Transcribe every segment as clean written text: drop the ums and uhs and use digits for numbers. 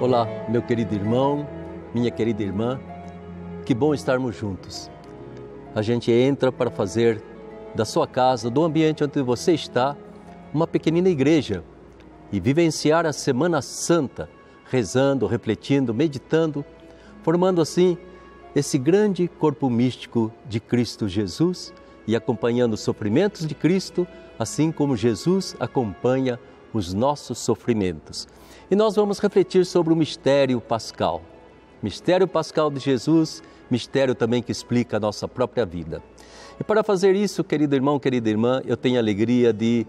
Olá, meu querido irmão, minha querida irmã, que bom estarmos juntos. A gente entra para fazer da sua casa, do ambiente onde você está, uma pequenina igreja e vivenciar a Semana Santa, rezando, refletindo, meditando, formando assim esse grande corpo místico de Cristo Jesus e acompanhando os sofrimentos de Cristo, assim como Jesus acompanha os nossos sofrimentos. E nós vamos refletir sobre o mistério pascal. Mistério pascal de Jesus, mistério também que explica a nossa própria vida. E para fazer isso, querido irmão, querida irmã, eu tenho a alegria de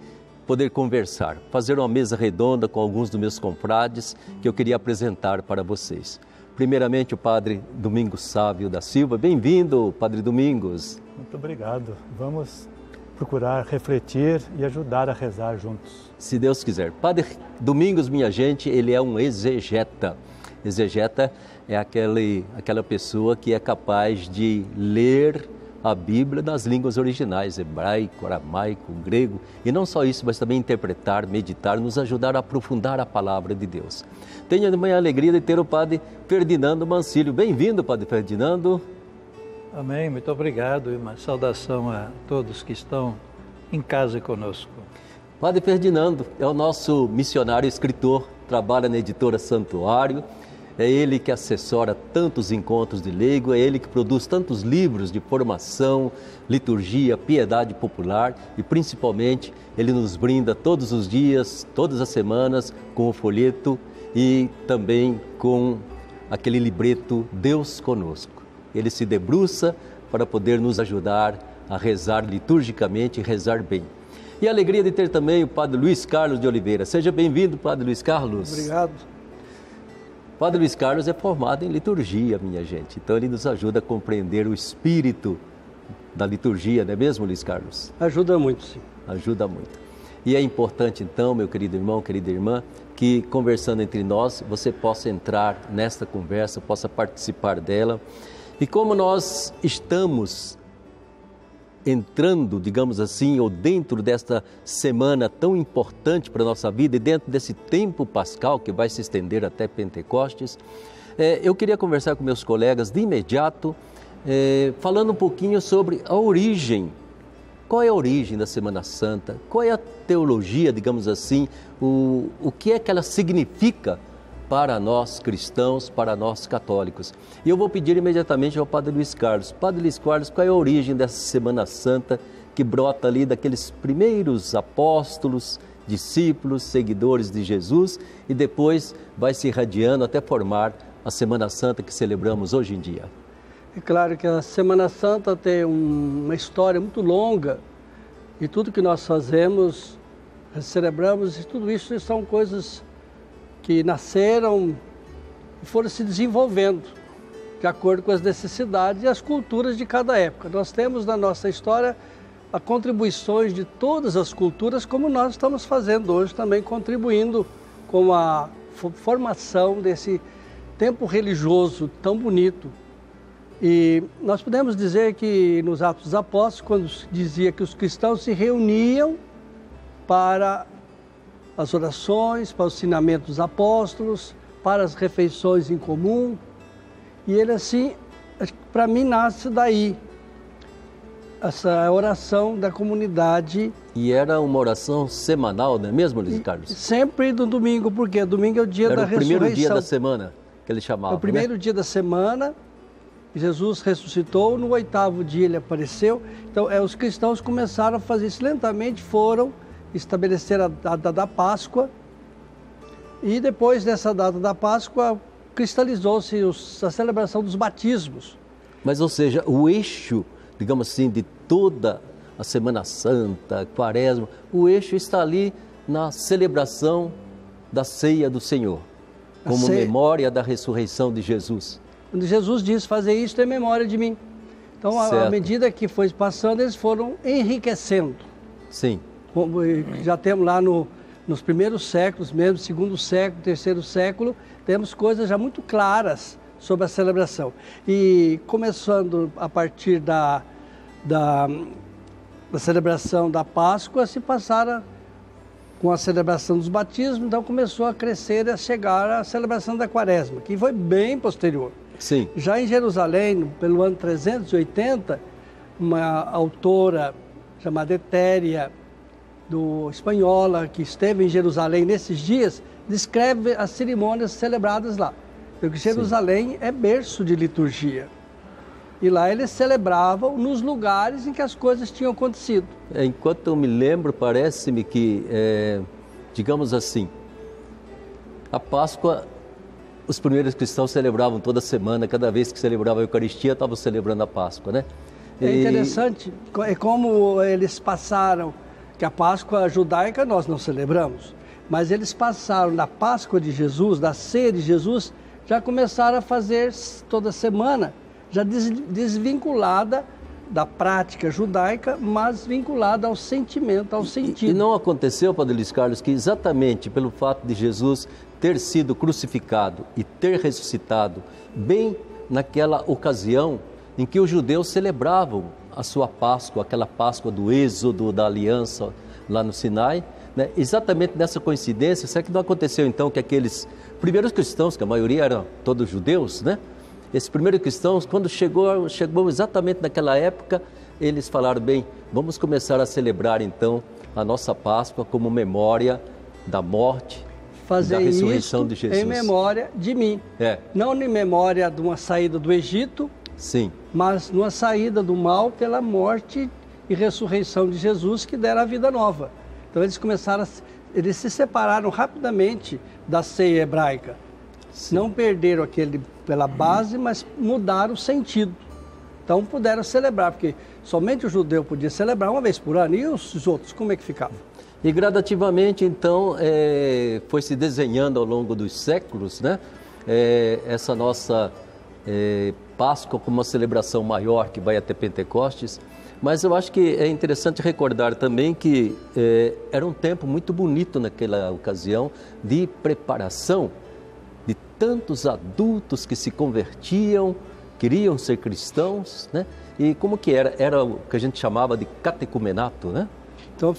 poder conversar, fazer uma mesa redonda com alguns dos meus confrades que eu queria apresentar para vocês. Primeiramente, o Padre Domingos Sávio da Silva. Bem-vindo, Padre Domingos. Muito obrigado. Vamos procurar refletir e ajudar a rezar juntos. Se Deus quiser. Padre Domingos, minha gente, ele é um exegeta. Exegeta é aquela pessoa que é capaz de ler a Bíblia nas línguas originais, hebraico, aramaico, grego, e não só isso, mas também interpretar, meditar, nos ajudar a aprofundar a palavra de Deus. Tenho também a alegria de ter o Padre Ferdinando Mancilio. Bem-vindo, Padre Ferdinando. Amém, muito obrigado e uma saudação a todos que estão em casa conosco. Padre Ferdinando é o nosso missionário escritor, trabalha na editora Santuário, é ele que assessora tantos encontros de leigo, é ele que produz tantos livros de formação, liturgia, piedade popular e principalmente ele nos brinda todos os dias, todas as semanas com o folheto e também com aquele libreto Deus Conosco. Ele se debruça para poder nos ajudar a rezar liturgicamente e rezar bem. E a alegria de ter também o Padre Luiz Carlos de Oliveira. Seja bem-vindo, Padre Luiz Carlos. Obrigado. Padre Luiz Carlos é formado em liturgia, minha gente. Então ele nos ajuda a compreender o espírito da liturgia, não é mesmo, Luiz Carlos? Ajuda muito, sim. Ajuda muito. E é importante então, meu querido irmão, querida irmã, que conversando entre nós, você possa entrar nesta conversa, possa participar dela. E como nós estamos entrando, digamos assim, ou dentro desta semana tão importante para a nossa vida e dentro desse tempo pascal que vai se estender até Pentecostes, eu queria conversar com meus colegas de imediato, falando um pouquinho sobre a origem. Qual é a origem da Semana Santa? Qual é a teologia, digamos assim, o que é que ela significa para nós cristãos, para nós católicos. E eu vou pedir imediatamente ao Padre Luiz Carlos. Padre Luiz Carlos, qual é a origem dessa Semana Santa que brota ali daqueles primeiros apóstolos, discípulos, seguidores de Jesus e depois vai se irradiando até formar a Semana Santa que celebramos hoje em dia? É claro que a Semana Santa tem uma história muito longa e tudo que nós fazemos, celebramos, e tudo isso são coisas que nasceram e foram se desenvolvendo de acordo com as necessidades e as culturas de cada época. Nós temos na nossa história as contribuições de todas as culturas, como nós estamos fazendo hoje também, contribuindo com a formação desse tempo religioso tão bonito. E nós podemos dizer que nos Atos dos Apóstolos, quando dizia que os cristãos se reuniam para as orações, para o ensinamento dos apóstolos, para as refeições em comum. E ele assim, para mim nasce daí, essa oração da comunidade. E era uma oração semanal, não é mesmo, Luiz Carlos? Sempre no domingo, porque domingo é o dia da ressurreição. Era o primeiro dia da semana que ele chamava, é o primeiro dia da semana, Jesus ressuscitou, no 8º dia ele apareceu. Então, os cristãos começaram a fazer isso lentamente, foram estabelecer a data da Páscoa e depois dessa data da Páscoa cristalizou-se a celebração dos batismos. Mas, ou seja, o eixo, digamos assim, de toda a Semana Santa, Quaresma, o eixo está ali na celebração da ceia do Senhor, como memória da ressurreição de Jesus. Quando Jesus disse, fazer isso em memória de mim. Então, à medida que foi passando, eles foram enriquecendo. Sim. Já temos lá nos primeiros séculos, mesmo segundo século, terceiro século, temos coisas já muito claras sobre a celebração. E começando a partir da celebração da Páscoa, se passaram com a celebração dos batismos, então começou a crescer e a chegar à celebração da Quaresma, que foi bem posterior. Sim. Já em Jerusalém, pelo ano 380, uma autora chamada Etéria, espanhola, que esteve em Jerusalém nesses dias, descreve as cerimônias celebradas lá. Porque Jerusalém é berço de liturgia. E lá eles celebravam nos lugares em que as coisas tinham acontecido. Enquanto eu me lembro, parece-me que, digamos assim, a Páscoa, os primeiros cristãos celebravam toda semana, cada vez que celebravam a Eucaristia, estavam celebrando a Páscoa, né? É interessante, é como eles passaram, que a Páscoa judaica nós não celebramos, mas eles passaram da Páscoa de Jesus, da ceia de Jesus, já começaram a fazer toda semana, já desvinculada da prática judaica, mas vinculada ao sentimento, ao sentido. E não aconteceu, Padre Luiz Carlos, que exatamente pelo fato de Jesus ter sido crucificado e ter ressuscitado, bem naquela ocasião em que os judeus celebravam a sua Páscoa, aquela Páscoa do Êxodo, da Aliança lá no Sinai, né? Exatamente nessa coincidência, será que não aconteceu então que aqueles primeiros cristãos, que a maioria eram todos judeus, né? Esses primeiros cristãos, quando chegou exatamente naquela época, eles falaram, bem, vamos começar a celebrar então a nossa Páscoa como memória da morte, da ressurreição de Jesus. Em memória de mim. Não em memória de uma saída do Egito, sim, mas numa saída do mal pela morte e ressurreição de Jesus que dera a vida nova. Então eles se separaram rapidamente da ceia hebraica. Sim. Não perderam aquele pela base, mas mudaram o sentido. Então puderam celebrar, porque somente o judeu podia celebrar uma vez por ano, e os outros, como é que ficavam? E gradativamente, então, foi se desenhando ao longo dos séculos, né? Essa nossa Páscoa como uma celebração maior que vai até Pentecostes, mas eu acho que é interessante recordar também que era um tempo muito bonito naquela ocasião de preparação de tantos adultos que se convertiam, queriam ser cristãos, né? E como que era o que a gente chamava de catecumenato, né? Então,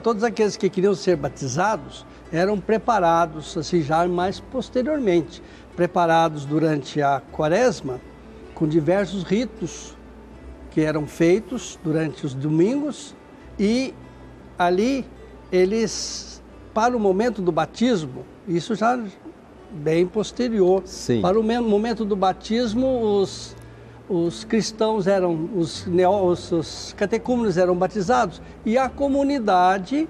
todos aqueles que queriam ser batizados eram preparados, assim, já mais posteriormente, preparados durante a Quaresma, com diversos ritos que eram feitos durante os domingos, e ali eles, para o momento do batismo, isso já bem posterior, sim, para o momento do batismo, os cristãos os catecúmenos eram batizados e a comunidade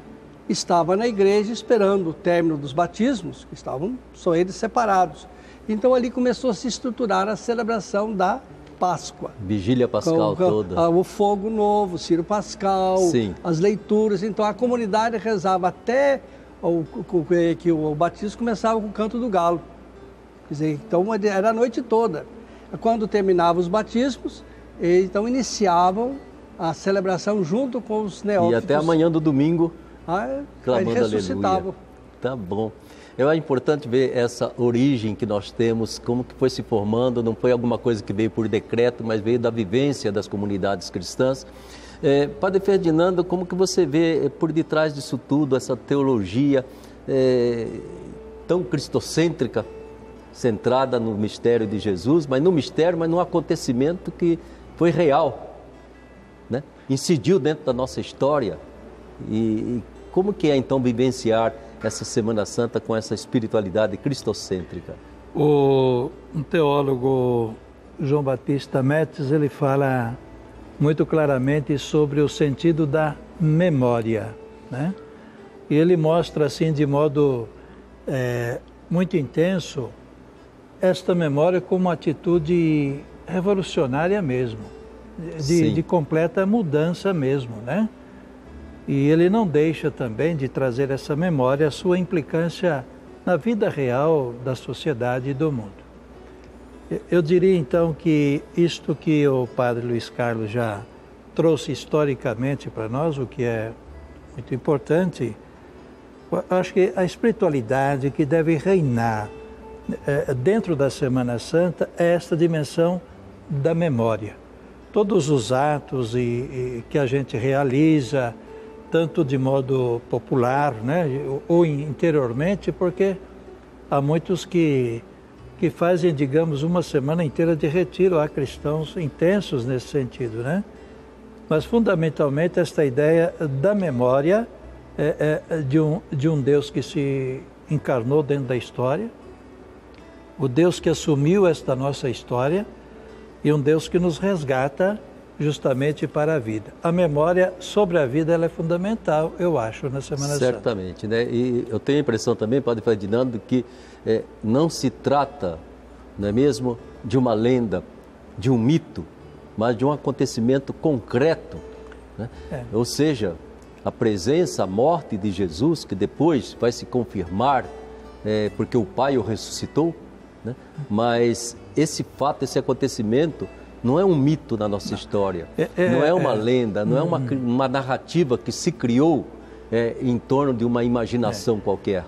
estava na igreja esperando o término dos batismos, que estavam só eles separados. Então ali começou a se estruturar a celebração da Páscoa. Vigília Pascal toda. O fogo novo, o Círio Pascal, sim, as leituras. Então a comunidade rezava até que o batismo começava com o canto do galo. Quer dizer, então era a noite toda. Quando terminavam os batismos, então iniciavam a celebração junto com os neófitos. E até amanhã do domingo, clamando aleluia. Tá bom. É importante ver essa origem que nós temos, como que foi se formando, não foi alguma coisa que veio por decreto, mas veio da vivência das comunidades cristãs. Padre Ferdinando, como que você vê por detrás disso tudo, essa teologia tão cristocêntrica, centrada no mistério de Jesus, mas no mistério, mas num acontecimento que foi real, né? Incidiu dentro da nossa história. E como que é então vivenciar essa Semana Santa com essa espiritualidade cristocêntrica? Um teólogo, João Batista Metz, ele fala muito claramente sobre o sentido da memória, né? E ele mostra assim de modo muito intenso esta memória como uma atitude revolucionária mesmo, de completa mudança mesmo, né? E ele não deixa também de trazer essa memória, a sua implicância na vida real da sociedade e do mundo. Eu diria então que isto que o Padre Luiz Carlos já trouxe historicamente para nós, o que é muito importante, acho que a espiritualidade que deve reinar dentro da Semana Santa é esta dimensão da memória. Todos os atos que a gente realiza, tanto de modo popular, né, ou interiormente, porque há muitos que fazem, digamos, uma semana inteira de retiro. Há cristãos intensos nesse sentido, né? Mas, fundamentalmente, esta ideia da memória de um Deus que se encarnou dentro da história, o Deus que assumiu esta nossa história e um Deus que nos resgata justamente para a vida. A memória sobre a vida ela é fundamental, eu acho, na Semana Santa. Certamente, né? E eu tenho a impressão também, Padre Ferdinando, que não se trata, não é mesmo, de uma lenda, de um mito, mas de um acontecimento concreto, né? Ou seja, a presença, a morte de Jesus, que depois vai se confirmar, porque o Pai o ressuscitou, né? Mas esse fato, esse acontecimento, não é um mito na nossa história, não é uma lenda, não é uma narrativa que se criou em torno de uma imaginação qualquer,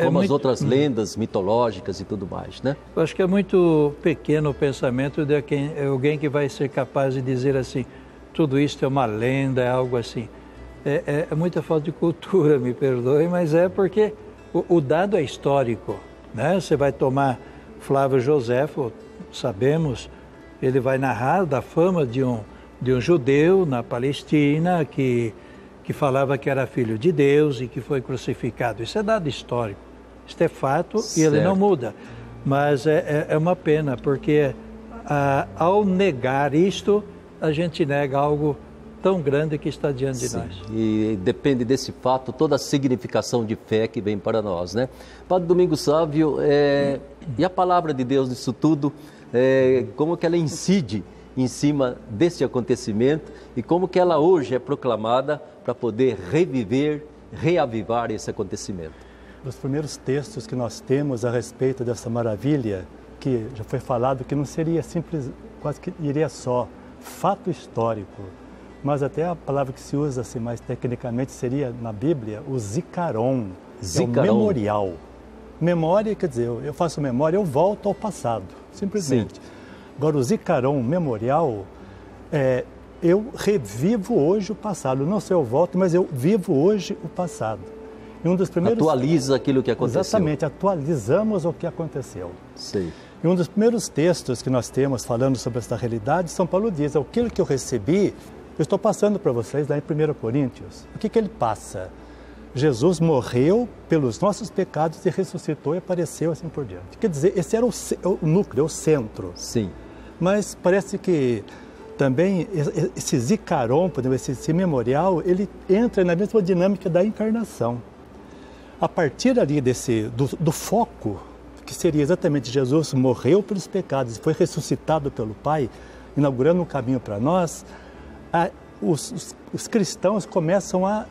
como as outras lendas mitológicas e tudo mais, né? Eu acho que é muito pequeno o pensamento de alguém que vai ser capaz de dizer assim, tudo isso é uma lenda, é algo assim. É muita falta de cultura, me perdoe, mas é porque o dado é histórico, né? Você vai tomar Flávio Joséfo, sabemos, ele vai narrar da fama de um judeu na Palestina que falava que era filho de Deus e que foi crucificado. Isso é dado histórico, isso é fato e ele não muda. Mas é uma pena, porque ao negar isto, a gente nega algo tão grande que está diante de nós. E depende desse fato toda a significação de fé que vem para nós, né? Padre Domingos Sávio, e a palavra de Deus nisso tudo, como que ela incide em cima desse acontecimento e como que ela hoje é proclamada para poder reviver, reavivar esse acontecimento? Os primeiros textos que nós temos a respeito dessa maravilha, que já foi falado que não seria simples, quase que iria só, fato histórico, mas até a palavra que se usa assim, mais tecnicamente seria na Bíblia o zikaron, é o memorial. Memória quer dizer, eu faço memória, eu volto ao passado, simplesmente. Sim. Agora o zikaron, memorial, eu revivo hoje o passado, não sei eu volto, mas eu vivo hoje o passado. E um dos primeiros... Atualiza aquilo que aconteceu. Exatamente, atualizamos o que aconteceu. Sim. E um dos primeiros textos que nós temos falando sobre essa realidade, São Paulo diz, aquilo que eu recebi, eu estou passando para vocês lá em 1 Coríntios. O que ele passa? Jesus morreu pelos nossos pecados e ressuscitou e apareceu assim por diante. Quer dizer, esse era o núcleo, o centro. Sim. Mas parece que também esse zikaron, esse memorial, ele entra na mesma dinâmica da encarnação. A partir ali do foco, que seria exatamente Jesus morreu pelos pecados e foi ressuscitado pelo Pai, inaugurando um caminho para nós, os cristãos começam a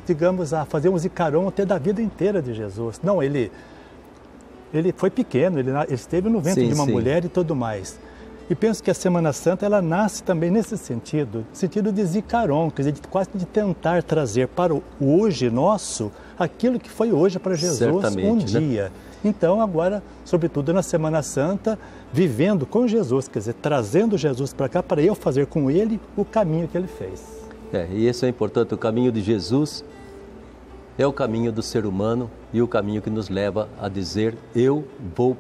fazer um zikaron até da vida inteira de Jesus. Não, ele foi pequeno, ele esteve no ventre de uma mulher e tudo mais. E penso que a Semana Santa, ela nasce também nesse sentido de zikaron, quer dizer, quase de tentar trazer para o hoje nosso aquilo que foi hoje para Jesus um dia. Né? Então, agora, sobretudo na Semana Santa, vivendo com Jesus, quer dizer, trazendo Jesus para cá para eu fazer com ele o caminho que ele fez. E isso é importante, o caminho de Jesus é o caminho do ser humano e o caminho que nos leva a dizer, eu vou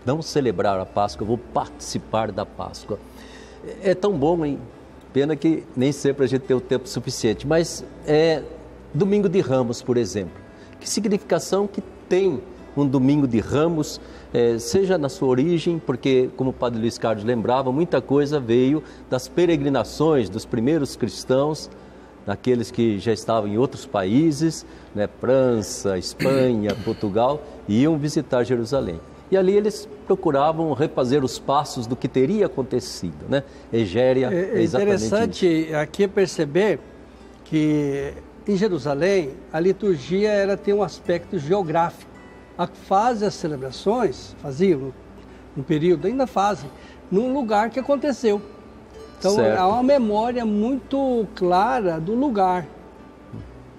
não celebrar a Páscoa, eu vou participar da Páscoa. É tão bom, hein? Pena que nem sempre a gente tem o tempo suficiente, mas Domingo de Ramos, por exemplo. Que significação que tem um Domingo de Ramos, seja na sua origem, porque, como o Padre Luiz Carlos lembrava, muita coisa veio das peregrinações dos primeiros cristãos, daqueles que já estavam em outros países, né, França, Espanha, Portugal, e iam visitar Jerusalém. E ali eles procuravam refazer os passos do que teria acontecido, né? Egéria é exatamente interessante isso. Aqui perceber que em Jerusalém a liturgia tem um aspecto geográfico. Fazem as celebrações, faziam no período, ainda fazem, num lugar que aconteceu. Então há uma memória muito clara do lugar.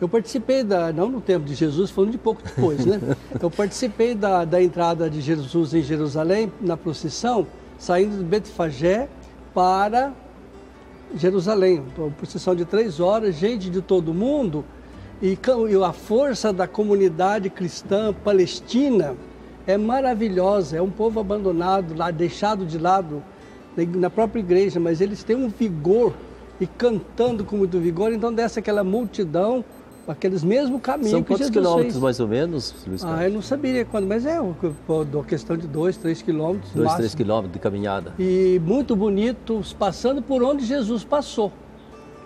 Eu participei não no tempo de Jesus, falando de pouco depois, né? Eu participei da entrada de Jesus em Jerusalém, na procissão, saindo de Betfagé para Jerusalém. Uma procissão de 3 horas, gente de todo mundo, E a força da comunidade cristã palestina é maravilhosa. É um povo abandonado, lá, deixado de lado na própria igreja, mas eles têm um vigor e cantando com muito vigor. Então desce aquela multidão, aqueles mesmos caminhos São que Jesus quantos quilômetros fez. mais ou menos, Luiz Carlos? Eu não saberia quando, mas é uma questão de 2, 3 quilômetros. 2, 3 quilômetros de caminhada. E muito bonitos, passando por onde Jesus passou.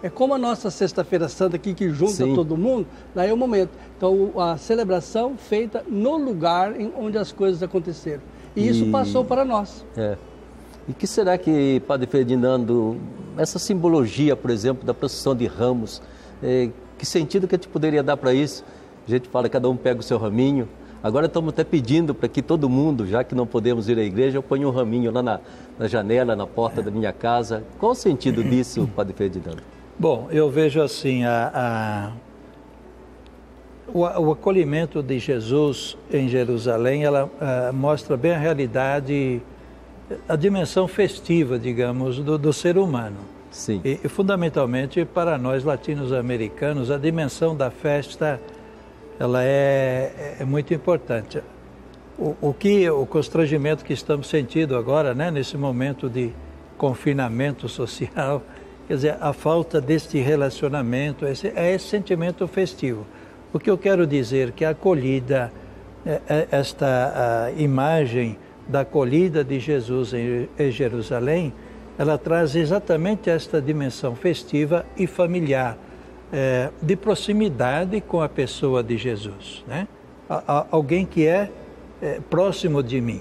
É como a nossa Sexta-feira Santa aqui, que junta Sim. todo mundo, daí é o momento. Então, a celebração feita no lugar onde as coisas aconteceram. E isso passou para nós. E que será que, Padre Ferdinando, essa simbologia, por exemplo, da procissão de ramos, que sentido que a gente poderia dar para isso? A gente fala, cada um pega o seu raminho. Agora estamos até pedindo para que todo mundo, já que não podemos ir à igreja, eu ponha um raminho lá na janela, na porta da minha casa. Qual o sentido disso, Padre Ferdinando? Bom, eu vejo assim, o acolhimento de Jesus em Jerusalém, ela mostra bem a realidade, a dimensão festiva, digamos, do ser humano. Sim. E fundamentalmente para nós latino-americanos, a dimensão da festa, ela é muito importante. O constrangimento que estamos sentindo agora, né, nesse momento de confinamento social, quer dizer, a falta deste relacionamento, esse sentimento festivo. O que eu quero dizer que a acolhida, esta imagem da acolhida de Jesus em Jerusalém, ela traz exatamente esta dimensão festiva e familiar, de proximidade com a pessoa de Jesus, né? Alguém que é próximo de mim,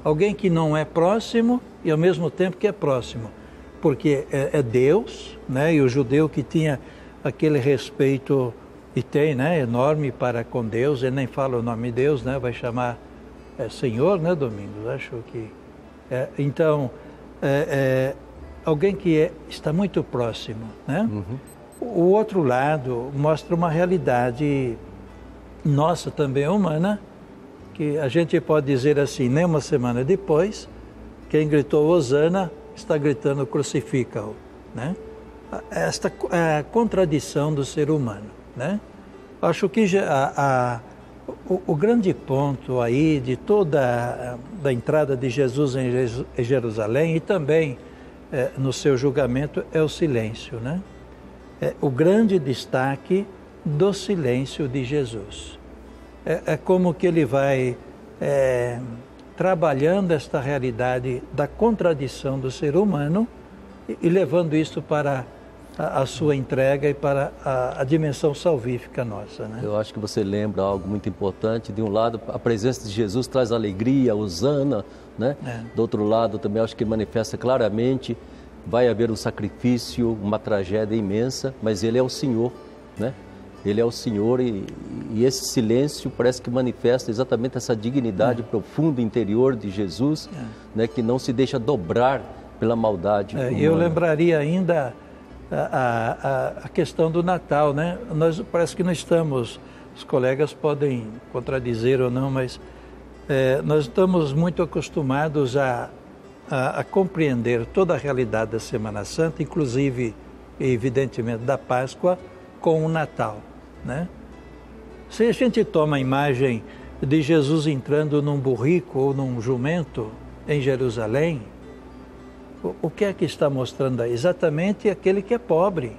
alguém que não é próximo e ao mesmo tempo que é próximo. Porque é Deus, né? E o judeu que tinha aquele respeito, e tem, né, enorme para com Deus, ele nem fala o nome de Deus, né? Vai chamar Senhor, né, Domingos? Acho que... Então, alguém que está muito próximo, né? Uhum. O outro lado mostra uma realidade nossa também humana, que a gente pode dizer assim, nem uma semana depois, quem gritou Hosana está gritando crucifica-o, né? Esta contradição do ser humano, né? Acho que o grande ponto aí de toda da entrada de Jesus em Jerusalém e também no seu julgamento é o silêncio, né? O grande destaque do silêncio de Jesus. É como que ele vai trabalhando esta realidade da contradição do ser humano e levando isso para a sua entrega e para a dimensão salvífica nossa, né? Eu acho que você lembra algo muito importante. De um lado, a presença de Jesus traz alegria, hosana, né? Do outro lado, também acho que manifesta claramente, vai haver um sacrifício, uma tragédia imensa, mas Ele é o Senhor, né? Ele é o Senhor e esse silêncio parece que manifesta exatamente essa dignidade profunda interior de Jesus, né, que não se deixa dobrar pela maldade humana. Eu lembraria ainda a questão do Natal, né? Nós parece que não estamos, os colegas podem contradizer ou não, mas nós estamos muito acostumados a compreender toda a realidade da Semana Santa, inclusive, evidentemente, da Páscoa, com o Natal, né? Se a gente toma a imagem de Jesus entrando num burrico ou num jumento em Jerusalém, o que é que está mostrando aí? Exatamente aquele que é pobre.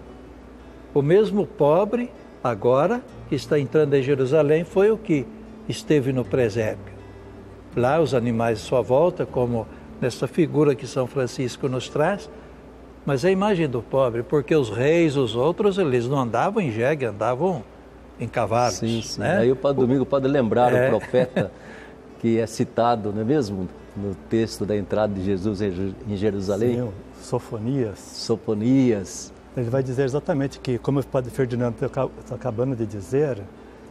O mesmo pobre, agora, que está entrando em Jerusalém, foi o que esteve no presépio. Lá os animais à sua volta, como nessa figura que São Francisco nos traz, mas a imagem do pobre, porque os reis, os outros, eles não andavam em jegue, andavam em cavalos. Sim, sim. Né? Aí o Padre Domingo pode lembrar o profeta que é citado, não é mesmo? No texto da entrada de Jesus em Jerusalém. Sim, Sofonias. Sofonias. Ele vai dizer exatamente que, como o Padre Ferdinando está acabando de dizer,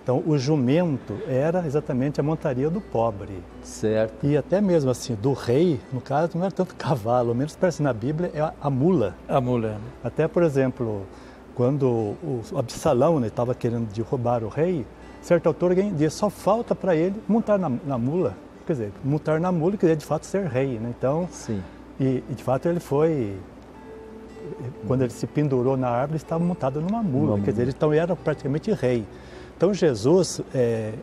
então o jumento era exatamente a montaria do pobre. Certo. E até mesmo assim, do rei, no caso, não era tanto cavalo, ao menos parece na Bíblia, é a mula. A mula. Até, por exemplo, quando o Absalão estava querendo derrubar o rei, certa altura alguém disse, só falta para ele montar na mula. Quer dizer, montar na mula quer dizer, de fato, ser rei, né? Então, sim. E de fato ele foi quando ele se pendurou na árvore, estava montado numa mula, quer dizer, então ele era praticamente rei. Então Jesus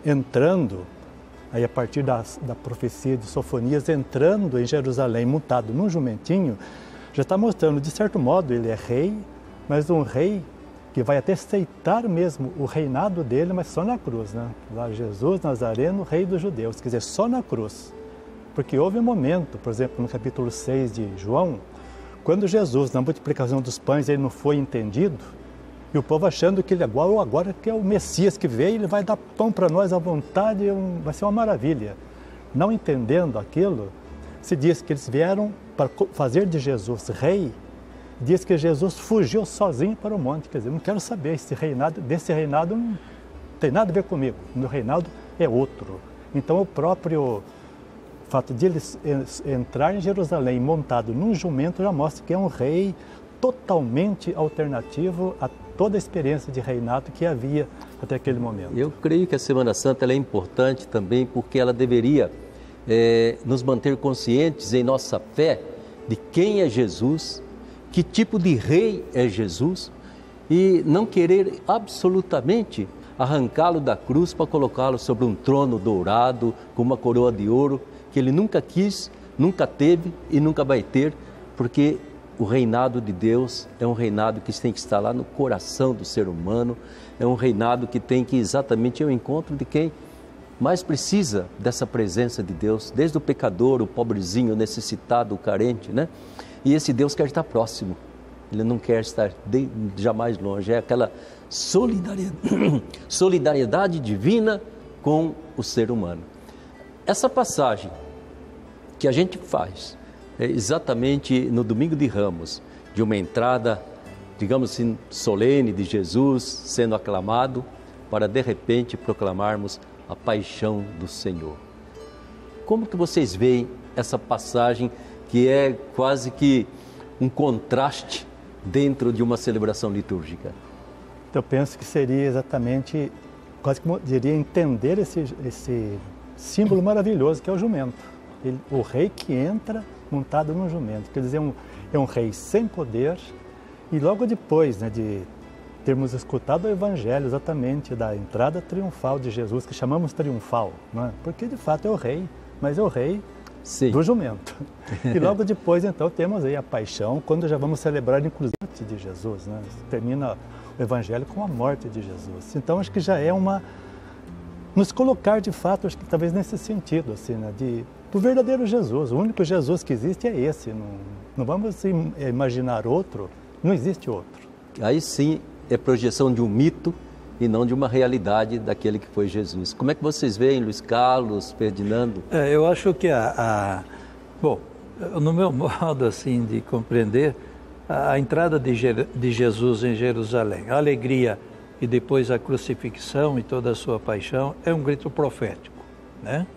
entrando, aí a partir da profecia de Sofonias, entrando em Jerusalém, montado num jumentinho, já está mostrando, de certo modo, ele é rei, mas um rei que vai até aceitar mesmo o reinado dele, mas só na cruz, né? Lá Jesus Nazareno, rei dos judeus, quer dizer, só na cruz. Porque houve um momento, por exemplo, no capítulo 6 de João, quando Jesus, na multiplicação dos pães, ele não foi entendido, e o povo achando que ele agora que é o Messias que veio, ele vai dar pão para nós à vontade, vai ser uma maravilha. Não entendendo aquilo, se diz que eles vieram para fazer de Jesus rei, diz que Jesus fugiu sozinho para o monte, quer dizer, não quero saber, desse reinado não tem nada a ver comigo, o meu reinado é outro. Então o próprio fato de ele entrar em Jerusalém montado num jumento já mostra que é um rei totalmente alternativo a toda a experiência de reinado que havia até aquele momento. Eu creio que a Semana Santa ela é importante também porque ela deveria nos manter conscientes em nossa fé de quem é Jesus, que tipo de rei é Jesus, e não querer absolutamente arrancá-lo da cruz para colocá-lo sobre um trono dourado, com uma coroa de ouro, que ele nunca quis, nunca teve e nunca vai ter, porque o reinado de Deus é um reinado que tem que estar lá no coração do ser humano, é um reinado que tem que exatamente ir ao encontro de quem mais precisa dessa presença de Deus, desde o pecador, o pobrezinho, o necessitado, o carente, né? E esse Deus quer estar próximo, ele não quer estar jamais longe, é aquela solidariedade divina com o ser humano. Essa passagem que a gente faz exatamente no Domingo de Ramos, de uma entrada, digamos assim, solene de Jesus sendo aclamado, para de repente proclamarmos a paixão do Senhor. Como que vocês veem essa passagem que é quase que um contraste dentro de uma celebração litúrgica? Eu penso que seria exatamente, quase como diria, entender esse símbolo maravilhoso que é o jumento. O rei que entra montado num jumento, quer dizer, é um rei sem poder, e logo depois, né, de termos escutado o Evangelho exatamente da entrada triunfal de Jesus, que chamamos triunfal, não é? Porque de fato é o rei, mas é o rei Sim. do jumento. E logo depois, então, temos aí a paixão, quando já vamos celebrar inclusive a morte de Jesus, né? Termina o Evangelho com a morte de Jesus. Então, acho que já é nos colocar de fato, acho que talvez nesse sentido, assim, né, do verdadeiro Jesus. O único Jesus que existe é esse. Não vamos imaginar outro, não existe outro. Aí sim é projeção de um mito e não de uma realidade daquele que foi Jesus. Como é que vocês veem, Luiz Carlos, Ferdinando? Eu acho que bom, no meu modo assim de compreender, a entrada de Jesus em Jerusalém, a alegria e depois a crucifixão e toda a sua paixão é um grito profético, né?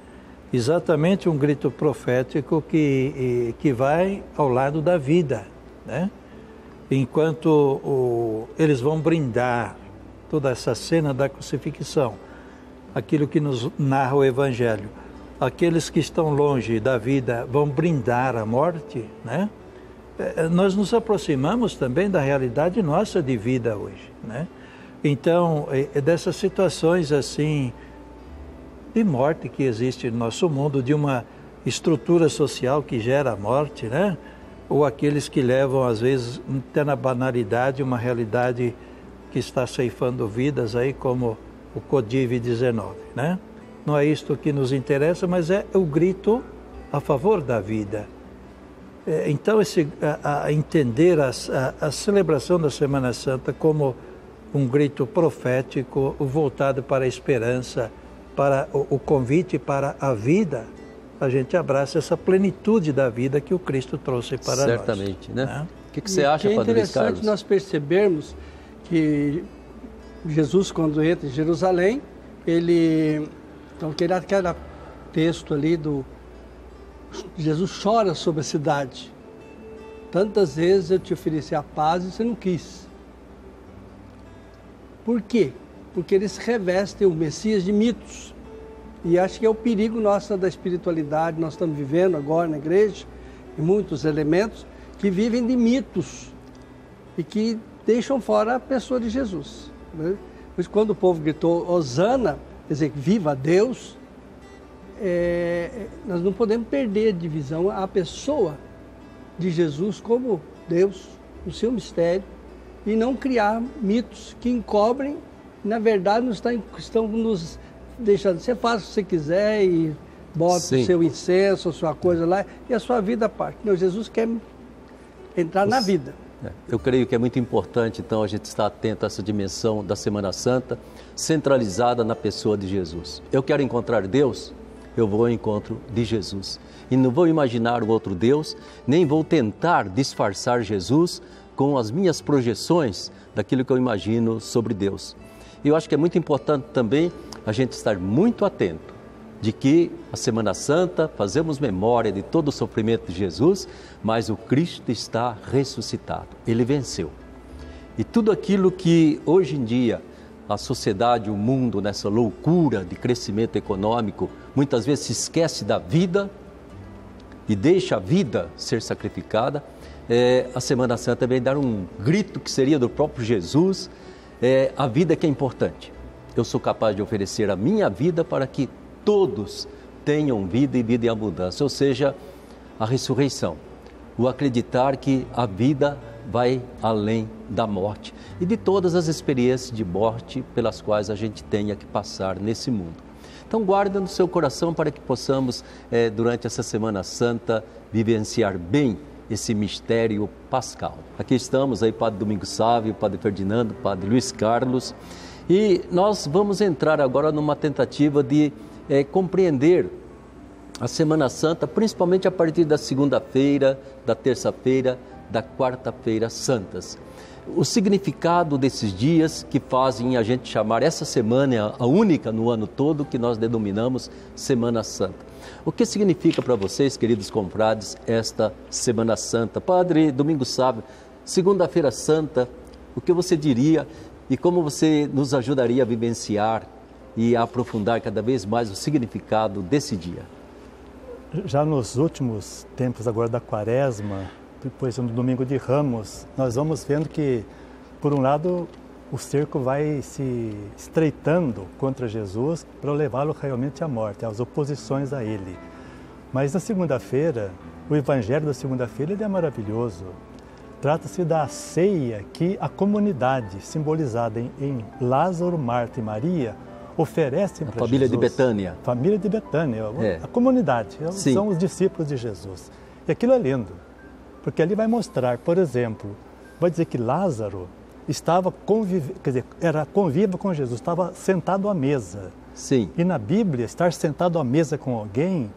Exatamente um grito profético que vai ao lado da vida, né? Enquanto eles vão brindar toda essa cena da crucifixão, aquilo que nos narra o Evangelho, aqueles que estão longe da vida vão brindar a morte, né? Nós nos aproximamos também da realidade nossa de vida hoje, né? Então, dessas situações assim de morte que existe no nosso mundo, de uma estrutura social que gera a morte, né? Ou aqueles que levam, às vezes, até na banalidade, uma realidade que está ceifando vidas aí, como o Covid-19, né? Não é isto que nos interessa, mas é o grito a favor da vida. Então, entender a celebração da Semana Santa como um grito profético voltado para a esperança, para o convite para a vida, a gente abraça essa plenitude da vida que o Cristo trouxe para nós. Certamente, né? O que você acha, Padre Luiz Carlos? É interessante nós percebermos que Jesus, quando entra em Jerusalém, então aquele texto ali Jesus chora sobre a cidade. Tantas vezes eu te ofereci a paz e você não quis. Por quê? Porque eles revestem o Messias de mitos. E acho que é o perigo nosso da espiritualidade. Nós estamos vivendo agora na igreja, em muitos elementos que vivem de mitos. e que deixam fora a pessoa de Jesus, né? Pois quando o povo gritou Hosana, quer dizer, viva Deus, nós não podemos perder de visão a pessoa de Jesus como Deus, o seu mistério, e não criar mitos que encobrem, na verdade, estão nos deixando, você faz o que você quiser e bota o seu incenso, a sua coisa lá, e a sua vida parte. Não, Jesus quer entrar na vida. Eu creio que é muito importante, então, a gente estar atento a essa dimensão da Semana Santa, centralizada na pessoa de Jesus. Eu quero encontrar Deus, eu vou ao encontro de Jesus. E não vou imaginar o outro Deus, nem vou tentar disfarçar Jesus com as minhas projeções daquilo que eu imagino sobre Deus. E eu acho que é muito importante também a gente estar muito atento de que a Semana Santa fazemos memória de todo o sofrimento de Jesus, mas o Cristo está ressuscitado, Ele venceu. E tudo aquilo que hoje em dia a sociedade, o mundo, nessa loucura de crescimento econômico, muitas vezes se esquece da vida e deixa a vida ser sacrificada, a Semana Santa vem dar um grito que seria do próprio Jesus, a vida que é importante. Eu sou capaz de oferecer a minha vida para que todos tenham vida e vida em abundância, ou seja, a ressurreição, o acreditar que a vida vai além da morte e de todas as experiências de morte pelas quais a gente tenha que passar nesse mundo. Então guarda no seu coração para que possamos, durante essa Semana Santa, vivenciar bem esse mistério pascal. Aqui estamos, aí Padre Domingos Sávio, Padre Ferdinando, Padre Luiz Carlos, e nós vamos entrar agora numa tentativa de compreender a Semana Santa, principalmente a partir da segunda-feira, da terça-feira, da quarta-feira santas. O significado desses dias que fazem a gente chamar essa semana a única no ano todo que nós denominamos Semana Santa. O que significa para vocês, queridos confrades, esta Semana Santa? Padre Domingos Sávio, segunda-feira santa, o que você diria e como você nos ajudaria a vivenciar e a aprofundar cada vez mais o significado desse dia? Já nos últimos tempos agora da Quaresma, depois no Domingo de Ramos, nós vamos vendo que, por um lado, o cerco vai se estreitando contra Jesus para levá-lo realmente à morte, às oposições a ele. Mas na segunda-feira, o Evangelho da segunda-feira ele é maravilhoso. Trata-se da ceia que a comunidade, simbolizada em Lázaro, Marta e Maria, oferecem para Jesus. A família de Betânia. Família de Betânia, a comunidade, são os discípulos de Jesus. E aquilo é lindo, porque ali vai mostrar, por exemplo, vai dizer que Lázaro estava era convívio com Jesus, estava sentado à mesa. Sim. E na Bíblia, estar sentado à mesa com alguém,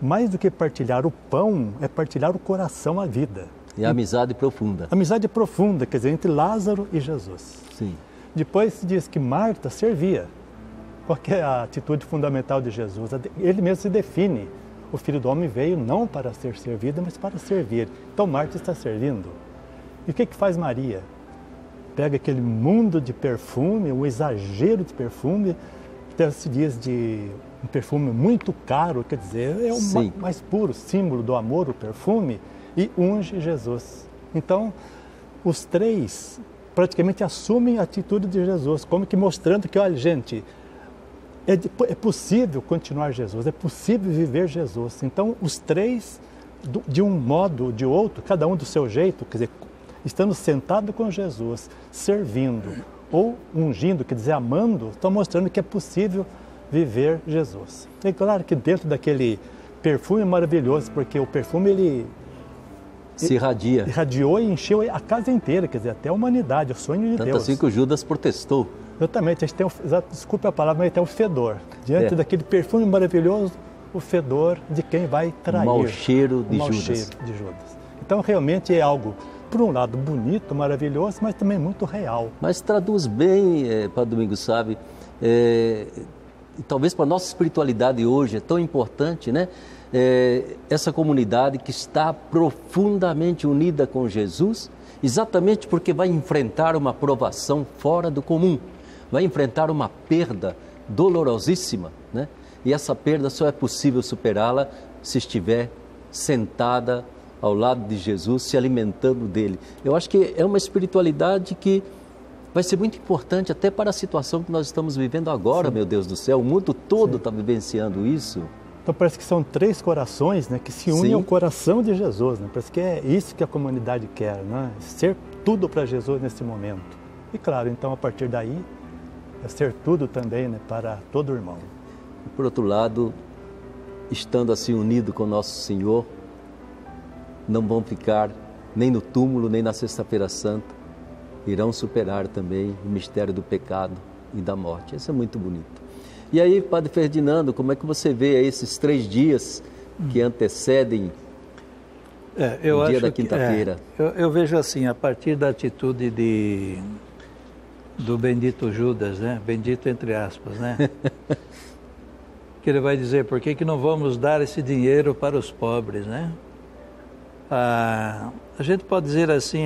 mais do que partilhar o pão, é partilhar o coração, a vida. E a amizade profunda. Amizade profunda, quer dizer, entre Lázaro e Jesus. Sim. Depois se diz que Marta servia. Qual é a atitude fundamental de Jesus? Ele mesmo se define. O Filho do Homem veio não para ser servido, mas para servir. Então Marta está servindo. E o que faz Maria? Pega aquele mundo de perfume, um exagero de perfume, até se diz de um perfume muito caro, quer dizer, é o mais puro símbolo do amor, o perfume, e unge Jesus. Então, os três praticamente assumem a atitude de Jesus, como que mostrando que, olha, gente, é possível continuar Jesus, é possível viver Jesus. Então, os três, de um modo ou de outro, cada um do seu jeito, quer dizer, estando sentado com Jesus, servindo ou ungindo, quer dizer, amando, estão mostrando que é possível viver Jesus. É claro que dentro daquele perfume maravilhoso, porque o perfume ele se irradiou e encheu a casa inteira, quer dizer, até a humanidade, o sonho de Deus. Tanto assim que o Judas protestou. Exatamente, a gente tem desculpe a palavra, mas tem o fedor. Diante daquele perfume maravilhoso, o fedor de quem vai trair. O mau cheiro de Judas. Cheiro de Judas. Então, realmente é algo, por um lado, bonito, maravilhoso, mas também muito real. Mas traduz bem, Padre Domingos Sávio, talvez para a nossa espiritualidade hoje é tão importante, né? Essa comunidade que está profundamente unida com Jesus, exatamente porque vai enfrentar uma provação fora do comum, vai enfrentar uma perda dolorosíssima, né? E essa perda só é possível superá-la se estiver sentada ao lado de Jesus, se alimentando dele. Eu acho que é uma espiritualidade que vai ser muito importante até para a situação que nós estamos vivendo agora, meu Deus do céu. O mundo todo está vivenciando isso. Então parece que são 3 corações, né, que se unem ao coração de Jesus, né? Parece que é isso que a comunidade quer, né? Ser tudo para Jesus nesse momento. E claro, então a partir daí, é ser tudo também, né, para todo irmão. E por outro lado, estando assim unido com nosso Senhor, não vão ficar nem no túmulo, nem na Sexta-feira Santa. Irão superar também o mistério do pecado e da morte. Isso é muito bonito. E aí, Padre Ferdinando, como é que você vê esses 3 dias que antecedem o dia da quinta-feira? Eu vejo assim, a partir da atitude do bendito Judas, né? Bendito entre aspas, né? Que ele vai dizer, por que não vamos dar esse dinheiro para os pobres, né? A gente pode dizer assim,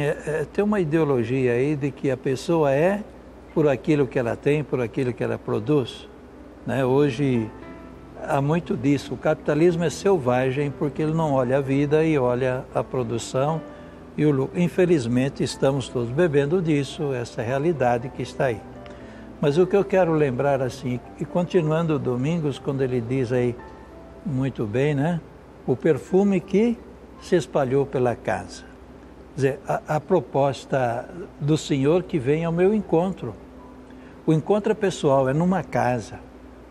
tem uma ideologia aí de que a pessoa é por aquilo que ela tem, por aquilo que ela produz, né? Hoje há muito disso, o capitalismo é selvagem porque ele não olha a vida e olha a produção e infelizmente estamos todos bebendo disso, essa realidade que está aí. Mas o que eu quero lembrar assim, e continuando Domingos, quando ele diz aí muito bem, né? O perfume que se espalhou pela casa. Quer dizer, a proposta do Senhor que vem ao meu encontro. O encontro é pessoal, é numa casa.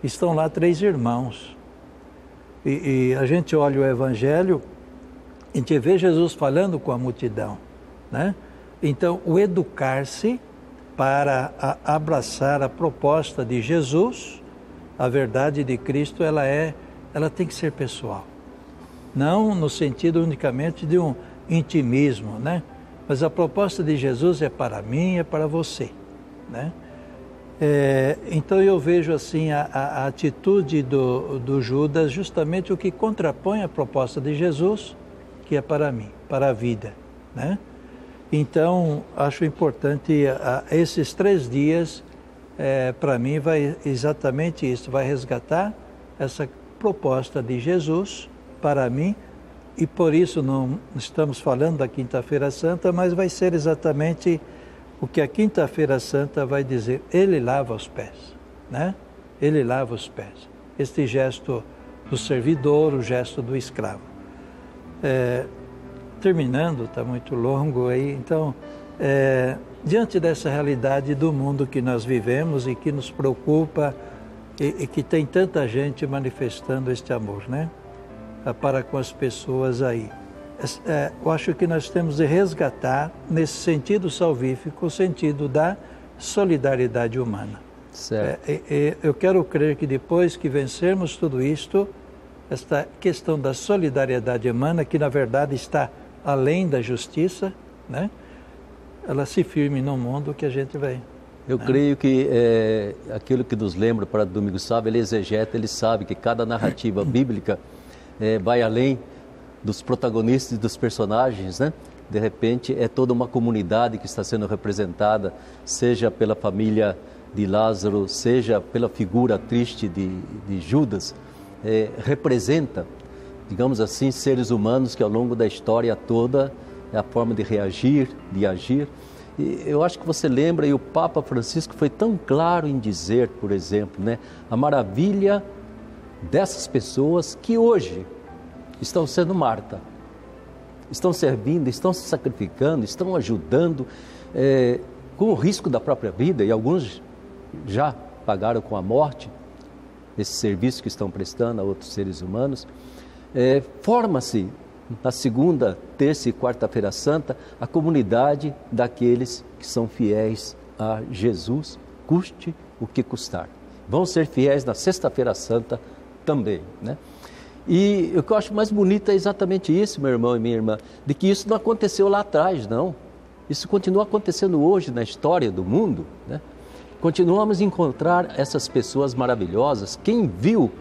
Estão lá 3 irmãos. E a gente olha o Evangelho, a gente vê Jesus falando com a multidão, né? Então, o educar-se para abraçar a proposta de Jesus, a verdade de Cristo, ela tem que ser pessoal. Não no sentido unicamente de um intimismo, né? Mas a proposta de Jesus é para mim, é para você, né? Então eu vejo assim a atitude do Judas justamente o que contrapõe a proposta de Jesus, que é para mim, para a vida, né? Então acho importante esses 3 dias, para mim vai exatamente isso, vai resgatar essa proposta de Jesus para mim, e por isso não estamos falando da Quinta-feira Santa, mas vai ser exatamente o que a Quinta-feira Santa vai dizer, ele lava os pés, né? Ele lava os pés. Este gesto do servidor, o gesto do escravo. Terminando, está muito longo aí, então, diante dessa realidade do mundo que nós vivemos e que nos preocupa e que tem tanta gente manifestando este amor, né? Para com as pessoas aí. Eu acho que nós temos de resgatar, nesse sentido salvífico, o sentido da solidariedade humana. Certo. Eu quero crer que depois que vencermos tudo isto, esta questão da solidariedade humana, que na verdade está além da justiça, né? Ela se firme no mundo que a gente vai. Eu creio que aquilo que nos lembra para Domingo Sábado, ele exegeta, ele sabe que cada narrativa bíblica vai além dos protagonistas e dos personagens, né? De repente é toda uma comunidade que está sendo representada, seja pela família de Lázaro, seja pela figura triste de Judas, representa, digamos assim, seres humanos que ao longo da história toda é a forma de reagir, de agir. E eu acho que você lembra, e o Papa Francisco foi tão claro em dizer, por exemplo, né, a maravilha dessas pessoas que hoje estão sendo Marta, estão servindo, estão se sacrificando, estão ajudando, com o risco da própria vida, e alguns já pagaram com a morte esse serviço que estão prestando a outros seres humanos. Forma-se na segunda, terça e quarta-feira santa a comunidade daqueles que são fiéis a Jesus, custe o que custar. Vão ser fiéis na sexta-feira santa também, né? E o que eu acho mais bonito é exatamente isso, meu irmão e minha irmã, de que isso não aconteceu lá atrás, não. Isso continua acontecendo hoje na história do mundo, né? Continuamos a encontrar essas pessoas maravilhosas. Quem viu,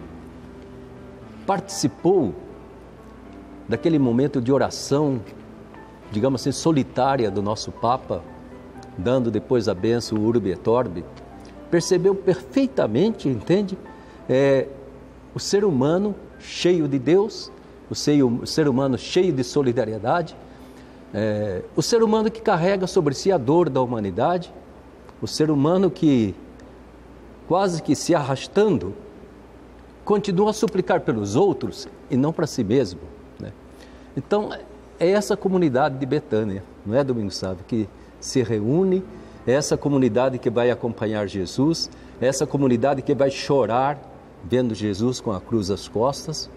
participou daquele momento de oração, digamos assim, solitária do nosso Papa, dando depois a bênção Urbi et Orbi, percebeu perfeitamente, entende? O ser humano cheio de Deus, o ser humano cheio de solidariedade, o ser humano que carrega sobre si a dor da humanidade, o ser humano que, quase que se arrastando, continua a suplicar pelos outros e não para si mesmo, né? Então, é essa comunidade de Betânia, não é, Domingos Sávio, que se reúne, é essa comunidade que vai acompanhar Jesus, é essa comunidade que vai chorar vendo Jesus com a cruz às costas,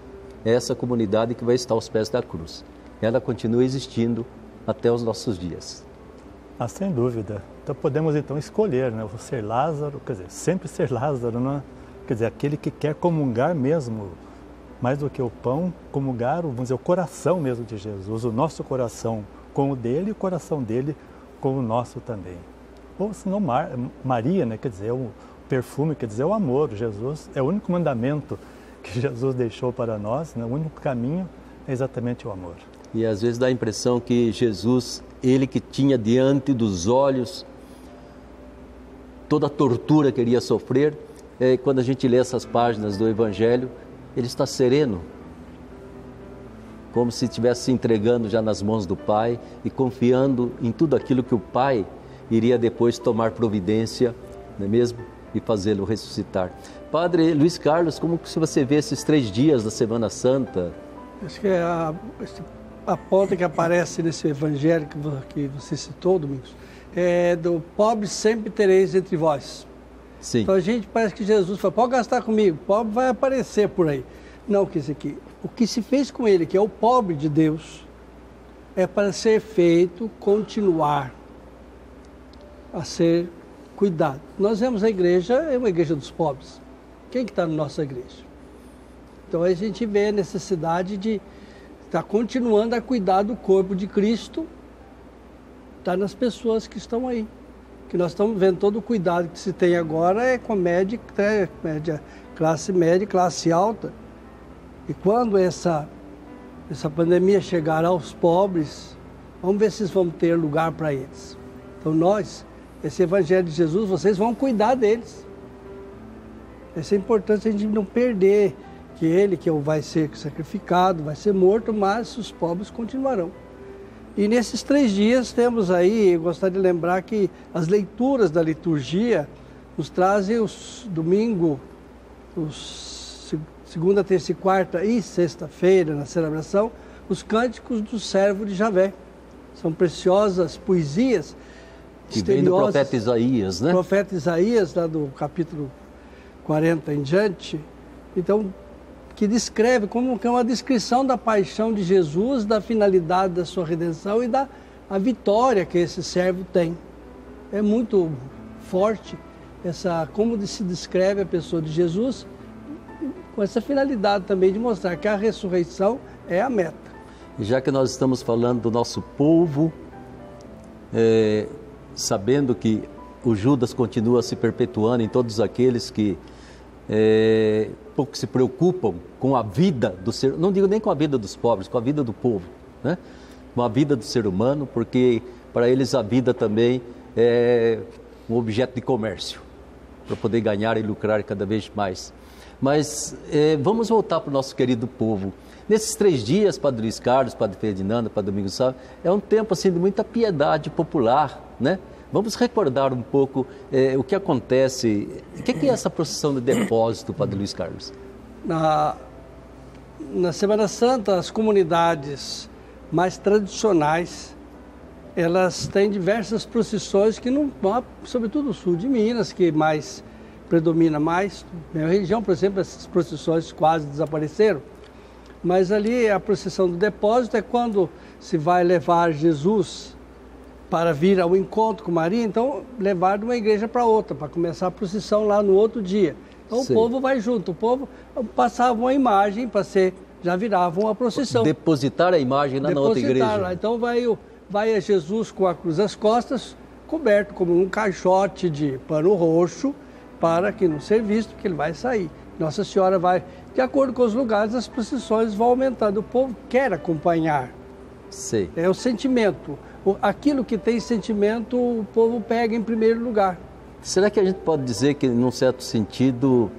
é essa comunidade que vai estar aos pés da cruz. Ela continua existindo até os nossos dias. Ah, sem dúvida. Então podemos então escolher, né? Vou ser Lázaro, quer dizer, sempre ser Lázaro, né? Quer dizer, aquele que quer comungar mesmo, mais do que o pão, comungar, vamos dizer, o coração mesmo de Jesus, o nosso coração com o dele e o coração dele com o nosso também. Ou se não, Maria, né? Quer dizer, o perfume, quer dizer, o amor. Jesus é o único mandamento que Jesus deixou para nós, né? O único caminho é exatamente o amor. E às vezes dá a impressão que Jesus, ele que tinha diante dos olhos toda a tortura que iria sofrer, quando a gente lê essas páginas do Evangelho, ele está sereno, como se estivesse se entregando já nas mãos do Pai e confiando em tudo aquilo que o Pai iria depois tomar providência, não é mesmo? E fazê-lo ressuscitar. Padre Luiz Carlos, como que você vê esses 3 dias da Semana Santa? Acho que a ponta que aparece nesse evangelho que você citou, Domingos, é do pobre sempre tereis entre vós. Sim. Então a gente parece que Jesus falou, pode gastar comigo, pobre vai aparecer por aí. Não, que isso aqui, o que se fez com ele, que é o pobre de Deus, é para ser feito, continuar a ser cuidado. Nós vemos a igreja, é uma igreja dos pobres. Quem que está na nossa igreja? Então a gente vê a necessidade de estar continuando a cuidar do corpo de Cristo, está nas pessoas que estão aí. Que nós estamos vendo todo o cuidado que se tem agora é com classe média, classe alta. E quando essa pandemia chegar aos pobres, vamos ver se vamos ter lugar para eles. Então nós, esse Evangelho de Jesus, vocês vão cuidar deles. Isso é importante a gente não perder, que ele que vai ser sacrificado, vai ser morto, mas os pobres continuarão. E nesses 3 dias temos aí, eu gostaria de lembrar que as leituras da liturgia nos trazem os domingo, segunda, terça e quarta e sexta-feira na celebração, os cânticos do servo de Javé. São preciosas poesias que vem do profeta Isaías, né? O profeta Isaías, lá do capítulo 40 em diante, então, que descreve como que é uma descrição da paixão de Jesus, da finalidade da sua redenção e da vitória que esse servo tem. É muito forte como se descreve a pessoa de Jesus, com essa finalidade também de mostrar que a ressurreição é a meta. E já que nós estamos falando do nosso povo, sabendo que o Judas continua se perpetuando em todos aqueles que pouco se preocupam com a vida do ser, não digo nem com a vida dos pobres, com a vida do povo, né? Com a vida do ser humano, porque para eles a vida também é um objeto de comércio, para poder ganhar e lucrar cada vez mais. Mas vamos voltar para o nosso querido povo. Nesses 3 dias, Padre Luiz Carlos, Padre Ferdinando, Padre Domingos Sávio, é um tempo assim de muita piedade popular, né? Vamos recordar um pouco o que acontece. O que é essa procissão de depósito, Padre Luiz Carlos? Na Semana Santa, as comunidades mais tradicionais, elas têm diversas procissões que não, sobretudo no sul de Minas, que mais predomina mais. Na minha região, por exemplo, essas procissões quase desapareceram. Mas ali a procissão do depósito é quando se vai levar Jesus para vir ao encontro com Maria, então levar de uma igreja para outra, para começar a procissão lá no outro dia. Então Sim. O povo vai junto, o povo passava uma imagem para ser, já viravam a procissão. Depositar a imagem lá na outra igreja. Lá. Então vai a Jesus com a cruz às costas, coberto como um caixote de pano roxo, para que não ser visto, porque ele vai sair. Nossa Senhora vai, de acordo com os lugares, as procissões vão aumentando. O povo quer acompanhar. Sim. É o sentimento. Aquilo que tem sentimento, o povo pega em primeiro lugar. Será que a gente pode dizer que, num certo sentido,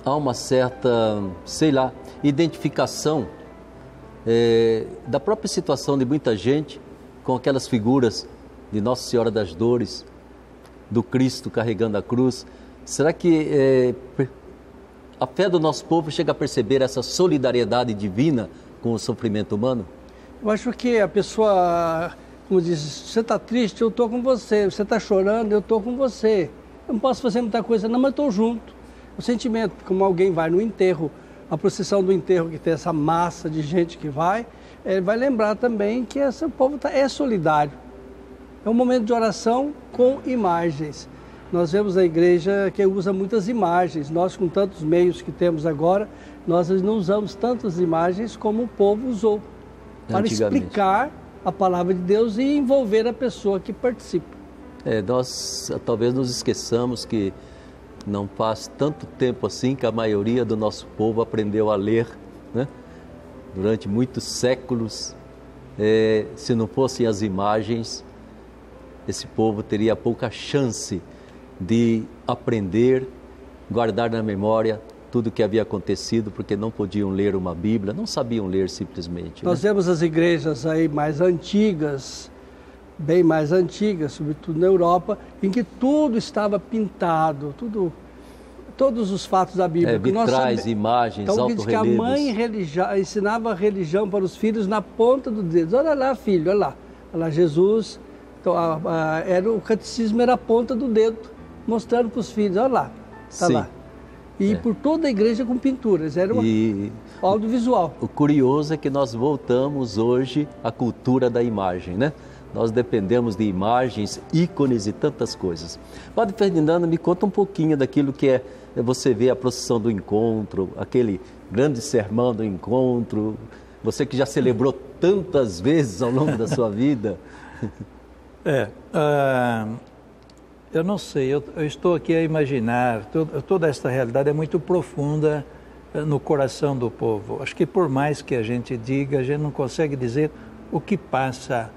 há uma certa, sei lá, identificação da própria situação de muita gente com aquelas figuras de Nossa Senhora das Dores, do Cristo carregando a cruz. Será que a fé do nosso povo chega a perceber essa solidariedade divina com o sofrimento humano? Eu acho que a pessoa, como diz, você está triste, eu estou com você. Você está chorando, eu estou com você. Eu não posso fazer muita coisa, não, mas estou junto. O sentimento, como alguém vai no enterro, a procissão do enterro, que tem essa massa de gente que vai lembrar também que esse povo é solidário. É um momento de oração com imagens. Nós vemos a igreja que usa muitas imagens. Nós, com tantos meios que temos agora, nós não usamos tantas imagens como o povo usou para explicar a palavra de Deus e envolver a pessoa que participa. Nós talvez nos esqueçamos que não faz tanto tempo assim que a maioria do nosso povo aprendeu a ler, né? Durante muitos séculos. Se não fossem as imagens, esse povo teria pouca chance de aprender, guardar na memória tudo o que havia acontecido, porque não podiam ler uma Bíblia, não sabiam ler simplesmente. Nós vemos as igrejas aí mais antigas, bem mais antigas, sobretudo na Europa, em que tudo estava pintado, todos os fatos da Bíblia. Vitrais, imagens, então, alto-relevos. Então, diz que a mãe ensinava a religião para os filhos na ponta do dedo. Olha lá, filho, olha lá Jesus. Então, o catecismo era a ponta do dedo, mostrando para os filhos, olha lá, está lá. E por toda a igreja com pinturas, era um audiovisual. O curioso é que nós voltamos hoje à cultura da imagem, né? Nós dependemos de imagens, ícones e tantas coisas. Padre Ferdinando, me conta um pouquinho daquilo que você vê a procissão do encontro, aquele grande sermão do encontro, você que já celebrou tantas vezes ao longo da sua vida. Eu não sei, eu estou aqui a imaginar, toda esta realidade é muito profunda no coração do povo. Acho que por mais que a gente diga, a gente não consegue dizer o que passa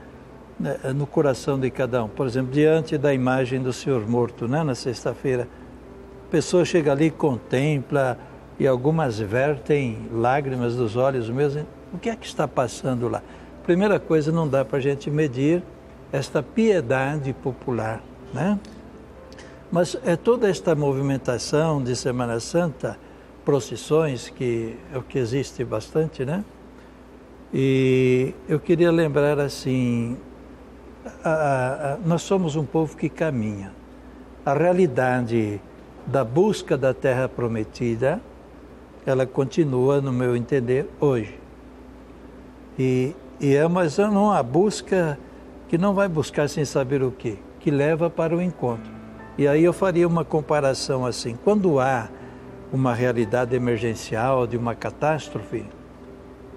no coração de cada um. Por exemplo, diante da imagem do Senhor morto, né, na sexta-feira, a pessoa chega ali, contempla, e algumas vertem lágrimas dos olhos mesmo. O que é que está passando lá? Primeira coisa, não dá para a gente medir esta piedade popular, né? Mas toda esta movimentação de Semana Santa, procissões, que é o que existe bastante, né? E eu queria lembrar assim, nós somos um povo que caminha. A realidade da busca da terra prometida, ela continua, no meu entender, hoje. Mas é uma busca que não vai buscar sem saber o quê, que leva para o encontro. E aí eu faria uma comparação assim, quando há uma realidade emergencial, de uma catástrofe,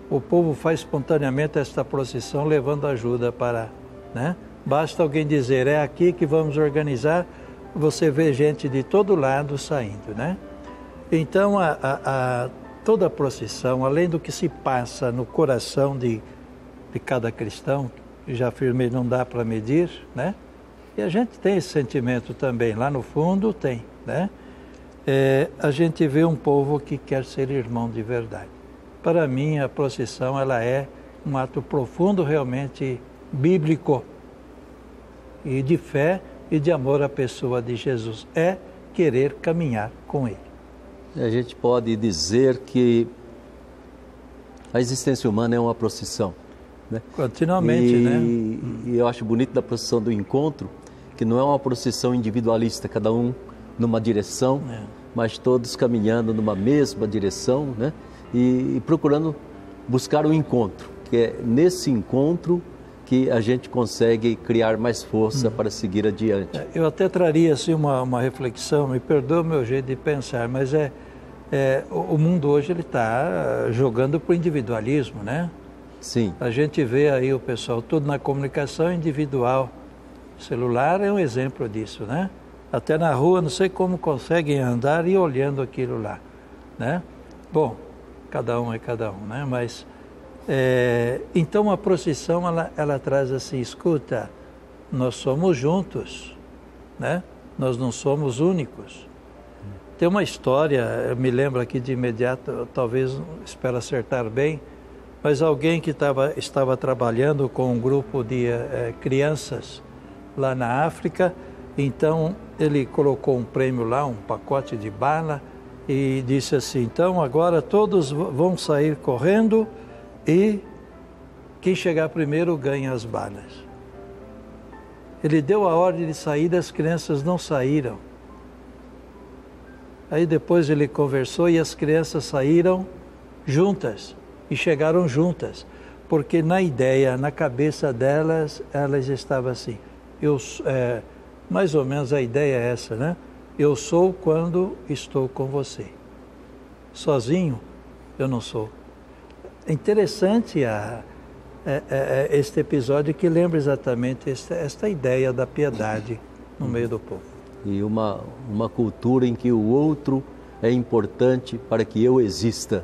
o povo faz espontaneamente esta procissão levando ajuda para, né? Basta alguém dizer, é aqui que vamos organizar, você vê gente de todo lado saindo, né? Então, toda a procissão, além do que se passa no coração de cada cristão, já afirmei, não dá para medir, né? E a gente tem esse sentimento também, lá no fundo tem, né? A gente vê um povo que quer ser irmão de verdade. Para mim, a procissão, ela é um ato profundo, realmente bíblico, e de fé e de amor à pessoa de Jesus. É querer caminhar com Ele. A gente pode dizer que a existência humana é uma procissão, né? Continuamente, né? E eu acho bonito da procissão do encontro, que não é uma procissão individualista, cada um numa direção, mas todos caminhando numa mesma direção, né? E procurando buscar o encontro, que é nesse encontro que a gente consegue criar mais força para seguir adiante. Eu até traria assim uma reflexão, me perdoa o meu jeito de pensar, mas o mundo hoje ele está jogando para o individualismo, né? Sim. A gente vê aí o pessoal tudo na comunicação individual. O celular é um exemplo disso, né? Até na rua, não sei como conseguem andar e olhando aquilo lá, né? Bom, cada um é cada um, né? Mas, então a procissão, ela traz assim, escuta, nós somos juntos, né? Nós não somos únicos. Tem uma história, eu me lembro aqui de imediato, talvez, espero acertar bem, mas alguém que estava trabalhando com um grupo de crianças lá na África, então ele colocou um prêmio lá, um pacote de bala, e disse assim, então agora todos vão sair correndo e quem chegar primeiro ganha as balas. Ele deu a ordem de saída, as crianças não saíram. Aí depois ele conversou e as crianças saíram juntas e chegaram juntas, porque na ideia, na cabeça delas, elas estavam assim, mais ou menos a ideia é essa, né? Eu sou quando estou com você. Sozinho, eu não sou. É interessante este episódio que lembra exatamente esta ideia da piedade no meio do povo. E uma cultura em que o outro é importante para que eu exista.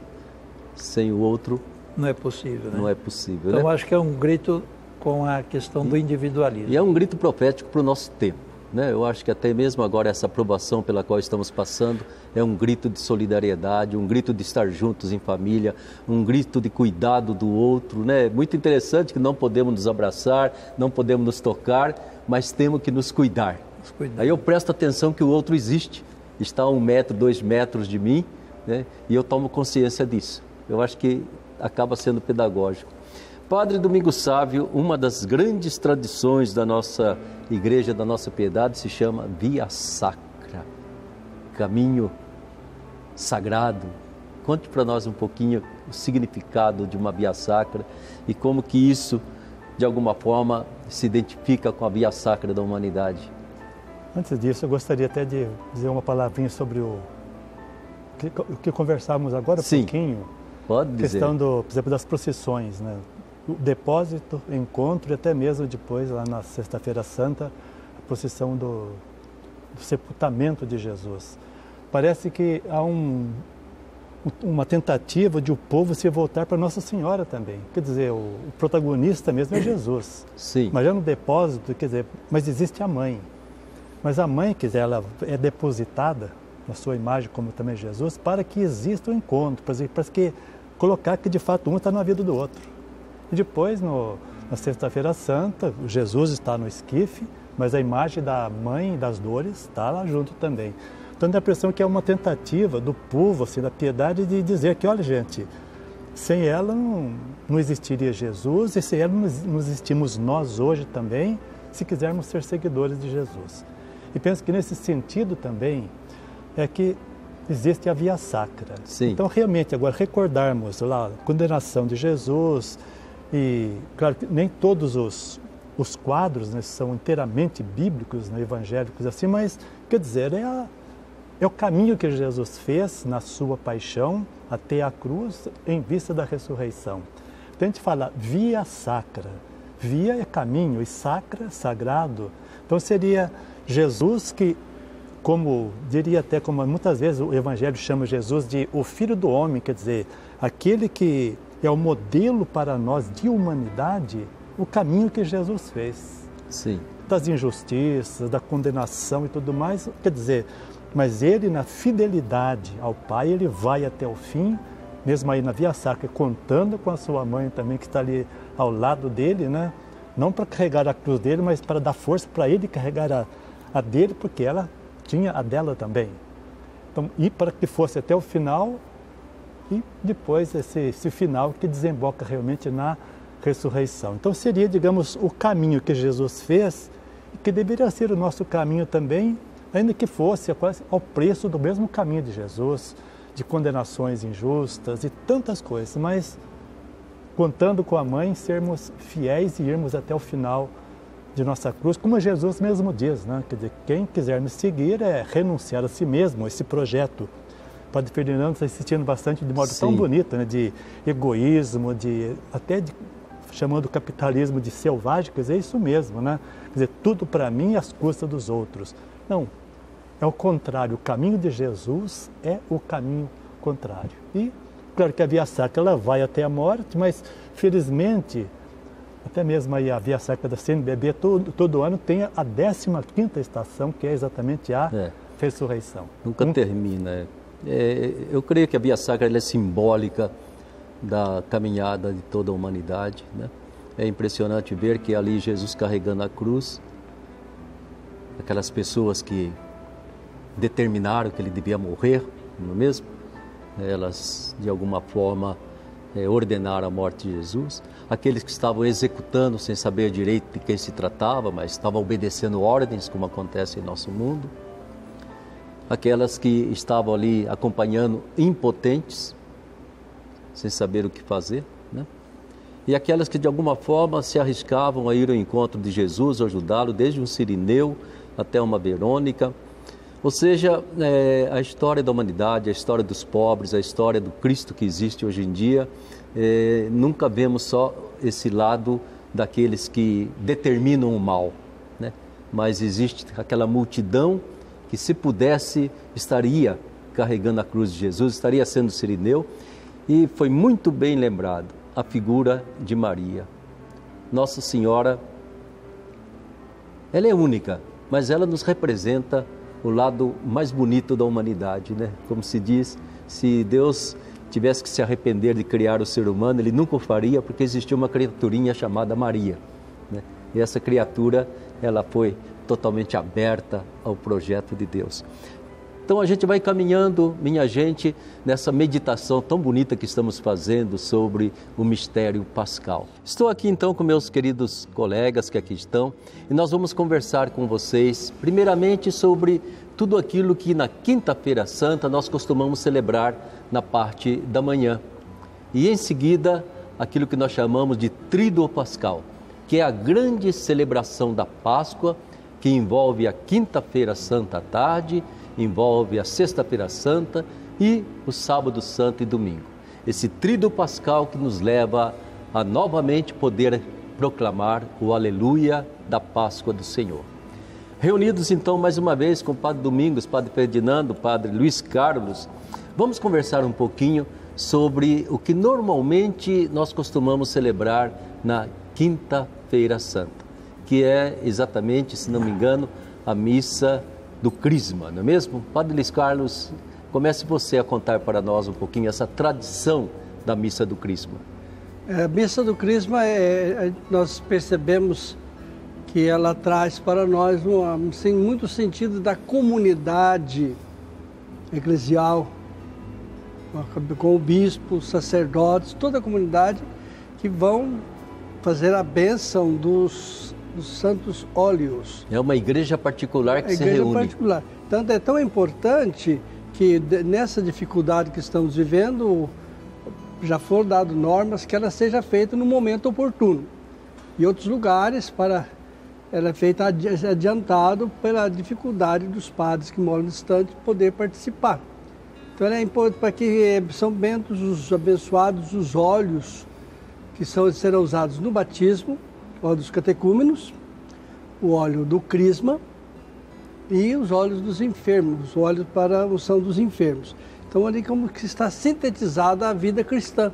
Sem o outro... Não é possível, né? Não é possível, então, né? acho que é um grito com a questão do individualismo. E é um grito profético para o nosso tempo, né? Eu acho que até mesmo agora essa aprovação pela qual estamos passando é um grito de solidariedade, um grito de estar juntos em família, um grito de cuidado do outro, né? Muito interessante que não podemos nos abraçar, não podemos nos tocar, mas temos que nos cuidar. Aí eu presto atenção que o outro existe, está a 1 metro, 2 metros de mim, né? E eu tomo consciência disso. Eu acho que acaba sendo pedagógico. Padre Domingos Sávio, uma das grandes tradições da nossa igreja, da nossa piedade, se chama Via Sacra, caminho sagrado. Conte para nós um pouquinho o significado de uma Via Sacra e como que isso, de alguma forma, se identifica com a Via Sacra da humanidade. Antes disso, eu gostaria até de dizer uma palavrinha sobre o que conversávamos agora um pouquinho. Pode dizer. A questão, por exemplo, das procissões, né? O depósito, encontro e até mesmo depois, lá na Sexta-feira Santa, a procissão do sepultamento de Jesus. Parece que há uma tentativa de o povo se voltar para Nossa Senhora também. Quer dizer, o protagonista mesmo é Jesus. Sim. Mas já no depósito, quer dizer, mas existe a mãe. Mas a mãe, quer dizer, ela é depositada na sua imagem, como também Jesus, para que exista o encontro, para que colocar que de fato um está na vida do outro. E depois, na Sexta-feira Santa, Jesus está no esquife, mas a imagem da mãe das dores está lá junto também. Então dá a impressão que é uma tentativa do povo, assim, da piedade, de dizer que, olha gente, sem ela não existiria Jesus e sem ela não existimos nós hoje também, se quisermos ser seguidores de Jesus. E penso que nesse sentido também é que existe a Via Sacra. Sim. Então realmente agora recordarmos lá a condenação de Jesus e claro que nem todos os quadros, né, são inteiramente bíblicos, né, evangélicos assim, mas quer dizer, é o caminho que Jesus fez na sua paixão até a cruz em vista da ressurreição. Então a gente fala Via Sacra. Via é caminho e sacra, sagrado. Então seria Jesus que, como diria até, como muitas vezes o Evangelho chama Jesus de o Filho do Homem, quer dizer, aquele que é o modelo para nós de humanidade, o caminho que Jesus fez. Sim. Das injustiças, da condenação e tudo mais, quer dizer, mas ele na fidelidade ao Pai, ele vai até o fim, mesmo aí na Via Sacra, contando com a sua mãe também, que está ali ao lado dele, né? Não para carregar a cruz dele, mas para dar força para ele carregar a dele, porque ela tinha a dela também. Então, e para que fosse até o final, e depois esse final que desemboca realmente na ressurreição. Então seria, digamos, o caminho que Jesus fez, e que deveria ser o nosso caminho também, ainda que fosse quase ao preço do mesmo caminho de Jesus, de condenações injustas e tantas coisas, mas contando com a mãe, sermos fiéis e irmos até o final de nossa cruz, como Jesus mesmo diz, né? Quer dizer, quem quiser me seguir é renunciar a si mesmo, esse projeto. Padre Ferdinando está insistindo bastante de modo tão bonito, né? De egoísmo, chamando o capitalismo de selvagem, quer dizer, é isso mesmo, né? Quer dizer, tudo para mim às custas dos outros. Não, é o contrário, o caminho de Jesus é o caminho contrário. E, claro que a Via Sacra ela vai até a morte, mas felizmente, até mesmo aí a Via Sacra da CNBB, todo ano tem a 15ª estação, que é exatamente a ressurreição. Nunca termina. Eu creio que a Via Sacra ela é simbólica da caminhada de toda a humanidade, né? É impressionante ver que ali Jesus carregando a cruz, aquelas pessoas que determinaram que ele devia morrer, não é mesmo? Elas, de alguma forma, ordenaram a morte de Jesus. Aqueles que estavam executando sem saber direito de quem se tratava, mas estavam obedecendo ordens, como acontece em nosso mundo. Aquelas que estavam ali acompanhando impotentes, sem saber o que fazer, né? E aquelas que de alguma forma se arriscavam a ir ao encontro de Jesus, ajudá-lo, desde um sirineu até uma Verônica. Ou seja, a história da humanidade, a história dos pobres, a história do Cristo que existe hoje em dia, nunca vemos só esse lado daqueles que determinam o mal, né? Mas existe aquela multidão que, se pudesse, estaria carregando a cruz de Jesus, estaria sendo sirineu. E foi muito bem lembrado a figura de Maria. Nossa Senhora, ela é única, mas ela nos representa o lado mais bonito da humanidade, né? Como se diz, se Deus tivesse que se arrepender de criar o ser humano, ele nunca o faria, porque existia uma criaturinha chamada Maria, né? E essa criatura, ela foi totalmente aberta ao projeto de Deus. Então a gente vai caminhando, minha gente, nessa meditação tão bonita que estamos fazendo sobre o mistério pascal. Estou aqui então com meus queridos colegas que aqui estão e nós vamos conversar com vocês, primeiramente, sobre tudo aquilo que na Quinta-feira Santa nós costumamos celebrar na parte da manhã. E em seguida, aquilo que nós chamamos de Tríduo Pascal, que é a grande celebração da Páscoa, que envolve a Quinta-feira Santa à tarde, envolve a Sexta-feira Santa e o Sábado Santo e Domingo. Esse Tríduo Pascal que nos leva a novamente poder proclamar o Aleluia da Páscoa do Senhor. Reunidos então mais uma vez com o Padre Domingos, Padre Ferdinando, Padre Luiz Carlos, vamos conversar um pouquinho sobre o que normalmente nós costumamos celebrar na Quinta-feira Santa, que é exatamente, se não me engano, a missa do Crisma, não é mesmo? Padre Luiz Carlos, comece você a contar para nós um pouquinho essa tradição da missa do Crisma. A missa do Crisma, nós percebemos que ela traz para nós muito sentido da comunidade eclesial, com o bispo, os sacerdotes, toda a comunidade que vão fazer a bênção dos santos óleos. É uma igreja particular que se reúne. Igreja particular. Tanto é tão importante que nessa dificuldade que estamos vivendo, já foram dadas normas que ela seja feita no momento oportuno. Em outros lugares, ela é feita adiantado pela dificuldade dos padres que moram distante poder participar. Então ela é importante para que São Bento, os abençoados, os óleos que serão usados no batismo, o óleo dos catecúmenos, o óleo do Crisma e os óleos dos enfermos, o óleo para a unção dos enfermos. Então, ali como que está sintetizada a vida cristã.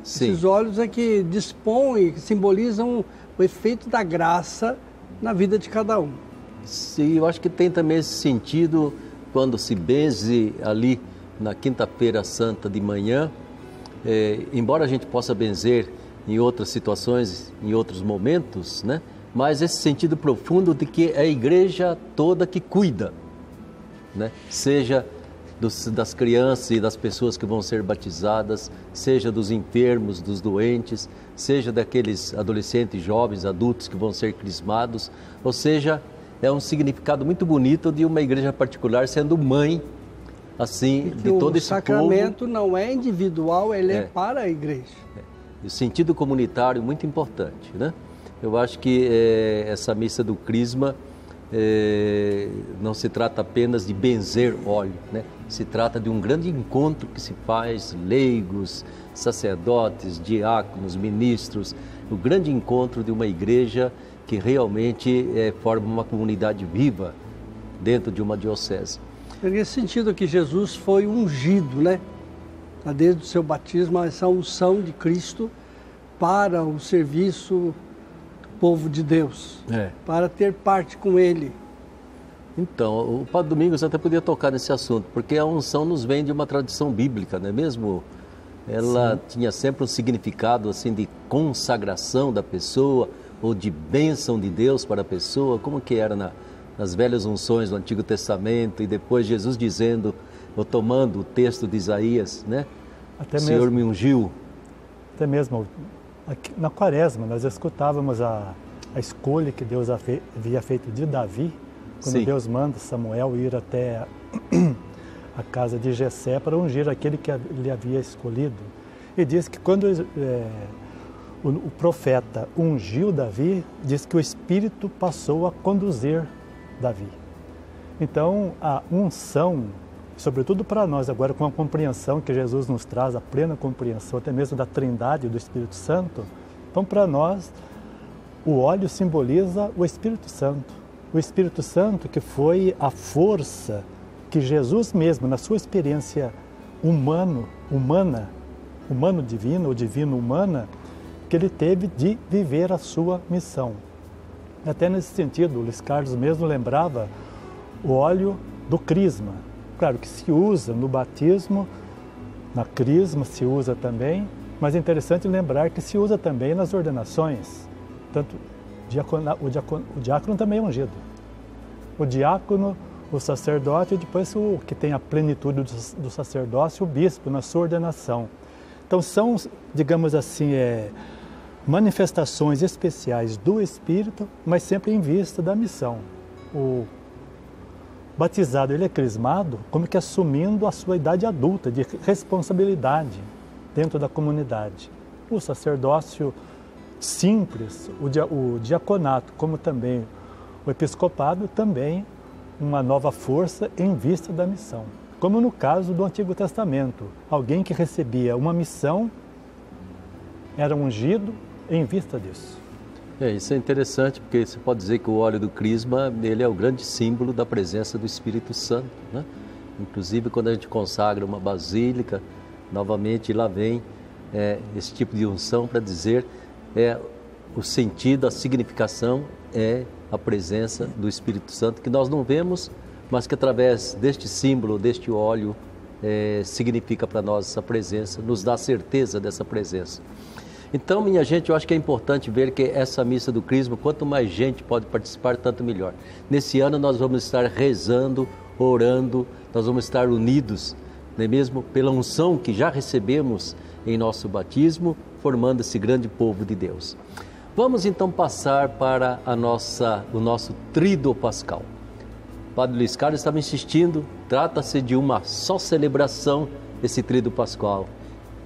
Sim. Esses óleos é que dispõem, que simbolizam o efeito da graça na vida de cada um. Sim, eu acho que tem também esse sentido quando se benze ali na Quinta-feira Santa de manhã, embora a gente possa benzer em outras situações, em outros momentos, né? Mas esse sentido profundo de que é a igreja toda que cuida, né? Seja das crianças e das pessoas que vão ser batizadas, seja dos enfermos, dos doentes, seja daqueles adolescentes, jovens, adultos que vão ser crismados, ou seja, é um significado muito bonito de uma igreja particular sendo mãe, assim, de todo esse povo. O sacramento não é individual, ele é para a igreja. O sentido comunitário muito importante, né? Eu acho que essa missa do Crisma não se trata apenas de benzer óleo, né? Se trata de um grande encontro que se faz, leigos, sacerdotes, diáconos, ministros, o grande encontro de uma igreja que realmente forma uma comunidade viva dentro de uma diocese. Nesse sentido que Jesus foi ungido, né? Desde o seu batismo, essa unção de Cristo para o serviço do povo de Deus, para ter parte com Ele. Então, o Padre Domingos até podia tocar nesse assunto, porque a unção nos vem de uma tradição bíblica, não é mesmo, ela tinha sempre um significado assim de consagração da pessoa ou de bênção de Deus para a pessoa, como que era nas velhas unções do Antigo Testamento, e depois Jesus dizendo, ou tomando o texto de Isaías, né? Até o Senhor me ungiu. Até mesmo aqui, na Quaresma, nós escutávamos a escolha que Deus havia feito de Davi, quando Deus manda Samuel ir até a casa de Jessé para ungir aquele que ele havia escolhido. E diz que quando o profeta ungiu Davi, diz que o Espírito passou a conduzir Davi. Então, a unção, sobretudo para nós agora, com a compreensão que Jesus nos traz, a plena compreensão até mesmo da Trindade e do Espírito Santo, então para nós o óleo simboliza o Espírito Santo. O Espírito Santo que foi a força que Jesus mesmo, na sua experiência humano-divina, ou divino-humana, que ele teve de viver a sua missão. Até nesse sentido, o Luiz Carlos mesmo lembrava o óleo do crisma. Claro que se usa no batismo, na crisma se usa também, mas é interessante lembrar que se usa também nas ordenações. Tanto o diácono também é ungido. O diácono, o sacerdote, e depois o que tem a plenitude do sacerdócio, o bispo, na sua ordenação. Então são, digamos assim, manifestações especiais do Espírito, mas sempre em vista da missão. O batizado, ele é crismado como que assumindo a sua idade adulta, de responsabilidade dentro da comunidade. O sacerdócio simples, o diaconato, como também o episcopado, também uma nova força em vista da missão. Como no caso do Antigo Testamento, alguém que recebia uma missão era ungido em vista disso. Isso é interessante, porque você pode dizer que o óleo do crisma, ele é o grande símbolo da presença do Espírito Santo, né? Inclusive, quando a gente consagra uma basílica, novamente lá vem esse tipo de unção para dizer o sentido, a significação é a presença do Espírito Santo, que nós não vemos, mas que através deste símbolo, deste óleo, significa para nós essa presença, nos dá certeza dessa presença. Então, minha gente, eu acho que é importante ver que essa missa do Crisma, quanto mais gente pode participar, tanto melhor. Nesse ano nós vamos estar rezando, orando, nós vamos estar unidos, não é mesmo? Pela unção que já recebemos em nosso batismo, formando esse grande povo de Deus. Vamos então passar para o nosso Tríduo Pascal. O Padre Luiz Carlos estava insistindo, trata-se de uma só celebração, esse Tríduo Pascal.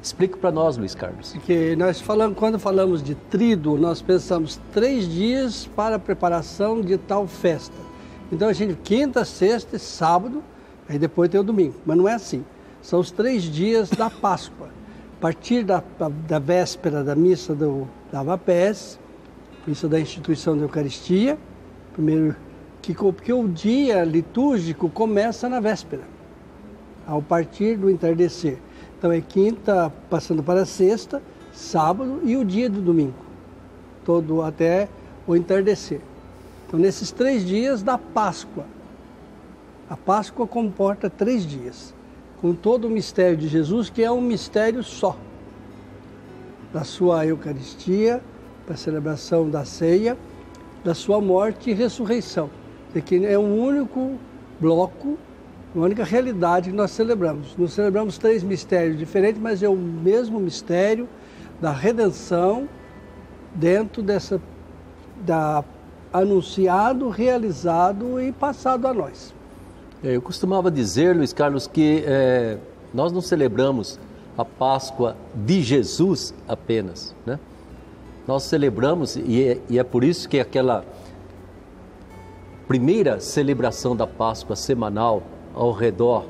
Explica para nós, Luiz Carlos. Que quando falamos de tríduo, nós pensamos 3 dias para a preparação de tal festa. Então a gente, quinta, sexta e sábado, aí depois tem o domingo. Mas não é assim. São os 3 dias da Páscoa. A partir da véspera da missa do Lava Pés, missa da instituição da Eucaristia, primeiro, porque o dia litúrgico começa na véspera, ao partir do entardecer. Então é quinta, passando para sexta, sábado e o dia do domingo, todo até o entardecer. Então nesses 3 dias da Páscoa, a Páscoa comporta 3 dias, com todo o mistério de Jesus, que é um mistério só, da sua Eucaristia, da celebração da ceia, da sua morte e ressurreição, que é um único bloco, a única realidade que nós celebramos. Nós celebramos 3 mistérios diferentes, mas é o mesmo mistério da redenção dentro anunciado, realizado e passado a nós. Eu costumava dizer, Luiz Carlos, que nós não celebramos a Páscoa de Jesus apenas, né? Nós celebramos, e é por isso que aquela primeira celebração da Páscoa semanal, ao redor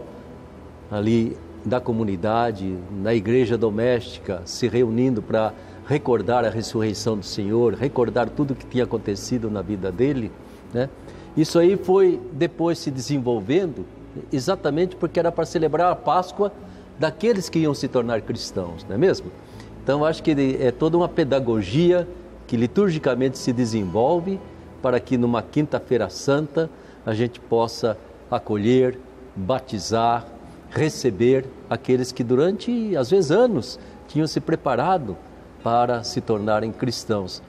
ali da comunidade, na igreja doméstica, se reunindo para recordar a ressurreição do Senhor, recordar tudo o que tinha acontecido na vida dele, né? Isso aí foi depois se desenvolvendo, exatamente porque era para celebrar a Páscoa daqueles que iam se tornar cristãos, não é mesmo? Então acho que é toda uma pedagogia que liturgicamente se desenvolve para que numa quinta-feira santa a gente possa acolher, batizar, receber aqueles que durante, às vezes, anos, tinham se preparado para se tornarem cristãos.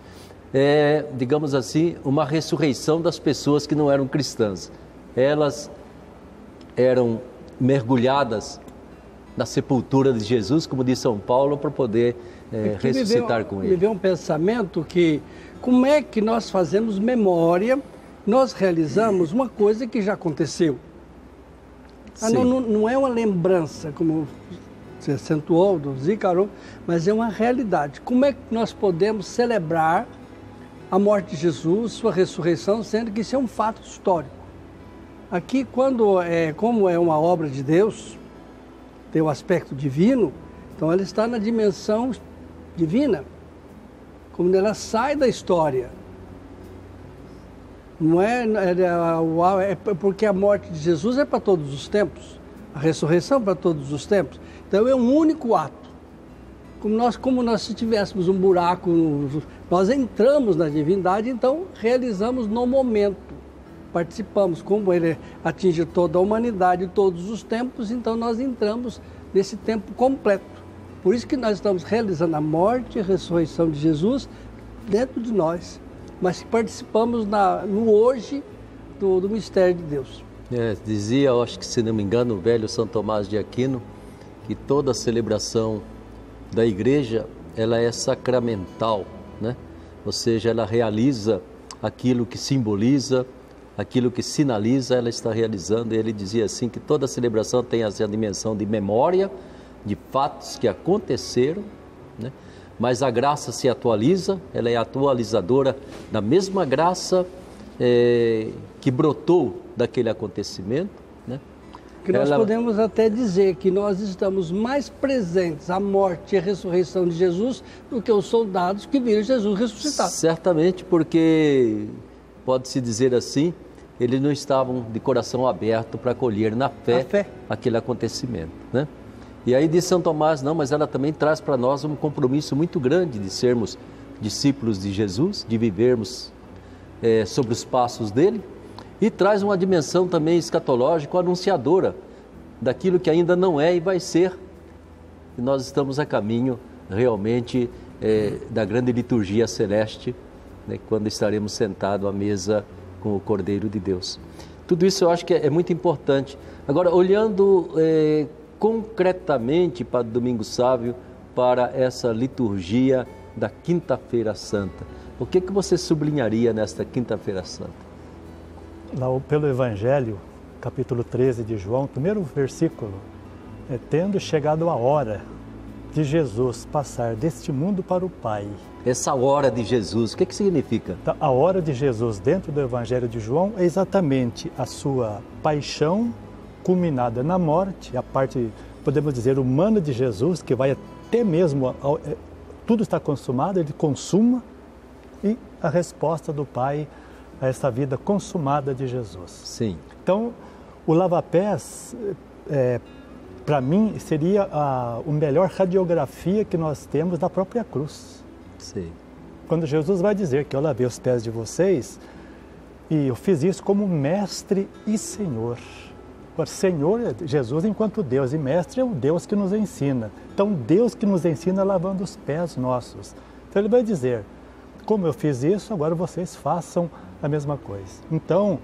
É, digamos assim, uma ressurreição das pessoas que não eram cristãs. Elas eram mergulhadas na sepultura de Jesus, como diz São Paulo, para poder ressuscitar com ele. Me veio um pensamento que, como é que nós fazemos memória, nós realizamos uma coisa que já aconteceu. Não é uma lembrança, como você acentuou, do Zícaro, mas é uma realidade. Como é que nós podemos celebrar a morte de Jesus, sua ressurreição, sendo que isso é um fato histórico? Aqui, como é uma obra de Deus, tem o aspecto divino, então ela está na dimensão divina, como ela sai da história. Não é porque a morte de Jesus é para todos os tempos, a ressurreição para todos os tempos. Então é um único ato. Como nós se tivéssemos um buraco, nós entramos na divindade, então realizamos no momento. Participamos, como ele atinge toda a humanidade, todos os tempos, então nós entramos nesse tempo completo. Por isso que nós estamos realizando a morte e a ressurreição de Jesus dentro de nós, mas participamos no hoje do mistério de Deus. Dizia, eu acho que se não me engano, o velho São Tomás de Aquino, que toda a celebração da igreja, ela é sacramental, né? Ou seja, ela realiza aquilo que simboliza, aquilo que sinaliza, ela está realizando. Ele dizia assim que toda celebração tem essa dimensão de memória, de fatos que aconteceram, né? Mas a graça se atualiza, ela é atualizadora da mesma graça que brotou daquele acontecimento, né? Que nós podemos até dizer que nós estamos mais presentes à morte e à ressurreição de Jesus do que os soldados que viram Jesus ressuscitar. Certamente, porque pode-se dizer assim, eles não estavam de coração aberto para acolher na fé aquele acontecimento, né? E aí diz São Tomás, não, mas ela também traz para nós um compromisso muito grande de sermos discípulos de Jesus, de vivermos sobre os passos dele, e traz uma dimensão também escatológica, anunciadora daquilo que ainda não é e vai ser. E nós estamos a caminho realmente da grande liturgia celeste, né, quando estaremos sentados à mesa com o Cordeiro de Deus. Tudo isso eu acho que é muito importante. Agora, olhando concretamente para o Domingo Sábio, para essa liturgia da Quinta-feira Santa, o que você sublinharia nesta Quinta-feira Santa? Lá pelo Evangelho, capítulo 13 de João, primeiro versículo, tendo chegado a hora de Jesus passar deste mundo para o Pai. Essa hora de Jesus, o que significa? A hora de Jesus dentro do Evangelho de João é exatamente a sua paixão culminada na morte, a parte, podemos dizer, humana de Jesus, que vai até mesmo, tudo está consumado, ele consuma, e a resposta do Pai a essa vida consumada de Jesus. Sim. Então, o lava-pés, para mim, seria a melhor radiografia que nós temos da própria cruz. Sim. Quando Jesus vai dizer que eu lavei os pés de vocês, e eu fiz isso como mestre e Senhor. Agora, Senhor é Jesus enquanto Deus, e mestre é o Deus que nos ensina. Então, Deus que nos ensina lavando os pés nossos. Então, ele vai dizer, como eu fiz isso, agora vocês façam a mesma coisa. Então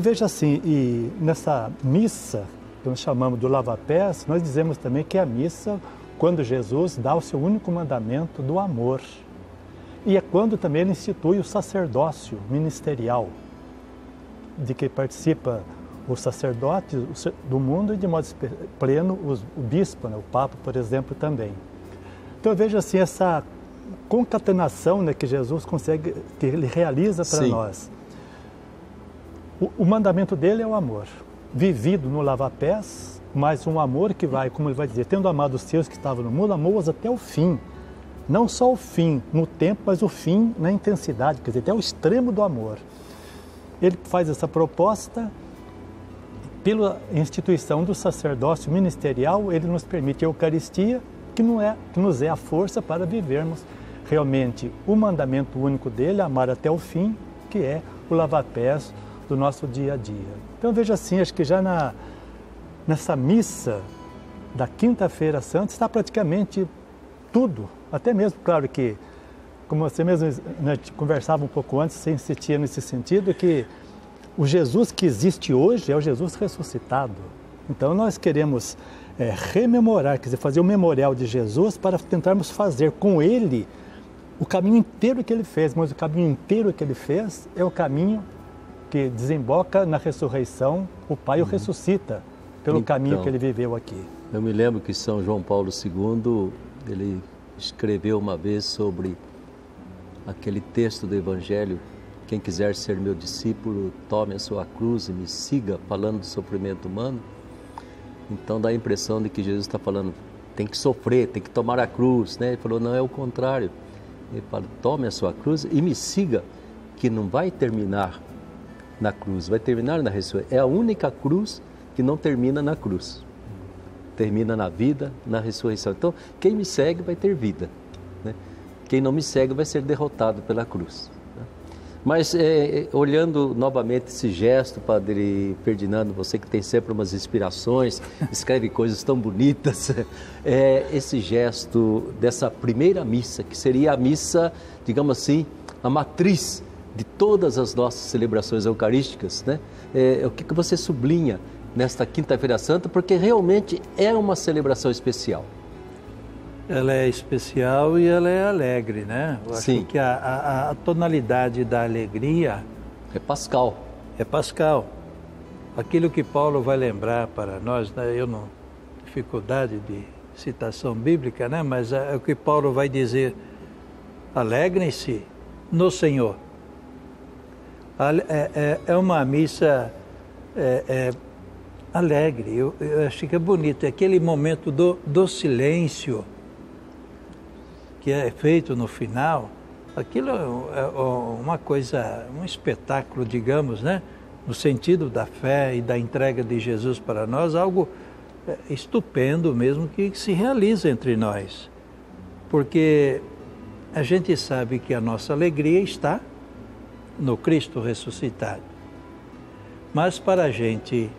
veja assim, e nessa missa, que nós chamamos do lava-pés, nós dizemos também que é a missa quando Jesus dá o seu único mandamento do amor. E é quando também ele institui o sacerdócio ministerial, de que participa os sacerdotes do mundo e de modo pleno o bispo, né, o Papa, por exemplo, também. Então veja assim, essa concatenação, né, que Jesus consegue, que ele realiza para nós. O mandamento dele é o amor, vivido no lava-pés, mas um amor que vai, como ele vai dizer, tendo amado os seus que estavam no mundo, amou-os até o fim. Não só o fim no tempo, mas o fim na intensidade, quer dizer, até o extremo do amor. Ele faz essa proposta, pela instituição do sacerdócio ministerial, ele nos permite a Eucaristia, que nos é a força para vivermos realmente o mandamento único dele, amar até o fim, que é o lava-pés do nosso dia a dia. Então veja assim, acho que já nessa missa da Quinta-feira Santa está praticamente tudo. Até mesmo, claro que, como você mesmo, né, conversava um pouco antes, você insistia nesse sentido, que o Jesus que existe hoje é o Jesus ressuscitado. Então nós queremos rememorar, quer dizer, fazer o memorial de Jesus para tentarmos fazer com ele o caminho inteiro que ele fez, mas o caminho inteiro que ele fez é o caminho que desemboca na ressurreição, o Pai o ressuscita pelo caminho que ele viveu aqui. Eu me lembro que São João Paulo II, ele escreveu uma vez sobre aquele texto do Evangelho: quem quiser ser meu discípulo, tome a sua cruz e me siga, falando do sofrimento humano. Então dá a impressão de que Jesus está falando, tem que sofrer, tem que tomar a cruz, né? Ele falou, não, é o contrário. Ele fala, tome a sua cruz e me siga, que não vai terminar na cruz, vai terminar na ressurreição. É a única cruz que não termina na cruz. Termina na vida, na ressurreição. Então, quem me segue vai ter vida, né? Quem não me segue vai ser derrotado pela cruz. Mas, olhando novamente esse gesto, Padre Ferdinando, você que tem sempre umas inspirações, escreve coisas tão bonitas, esse gesto dessa primeira missa, que seria a missa, digamos assim, a matriz de todas as nossas celebrações eucarísticas, né? O que você sublinha nesta Quinta-feira Santa, porque realmente é uma celebração especial. Ela é especial e ela é alegre, né? Eu Sim. acho que a tonalidade da alegria... É pascal. É pascal. Aquilo que Paulo vai lembrar para nós, né? Eu não... dificuldade de citação bíblica, né? Mas é o que Paulo vai dizer: alegrem-se no Senhor. É uma missa alegre. Eu acho que é bonito. É aquele momento do silêncio que é feito no final. Aquilo é uma coisa, um espetáculo, digamos, né? No sentido da fé e da entrega de Jesus para nós, algo estupendo mesmo que se realiza entre nós. Porque a gente sabe que a nossa alegria está no Cristo ressuscitado. Mas para a gente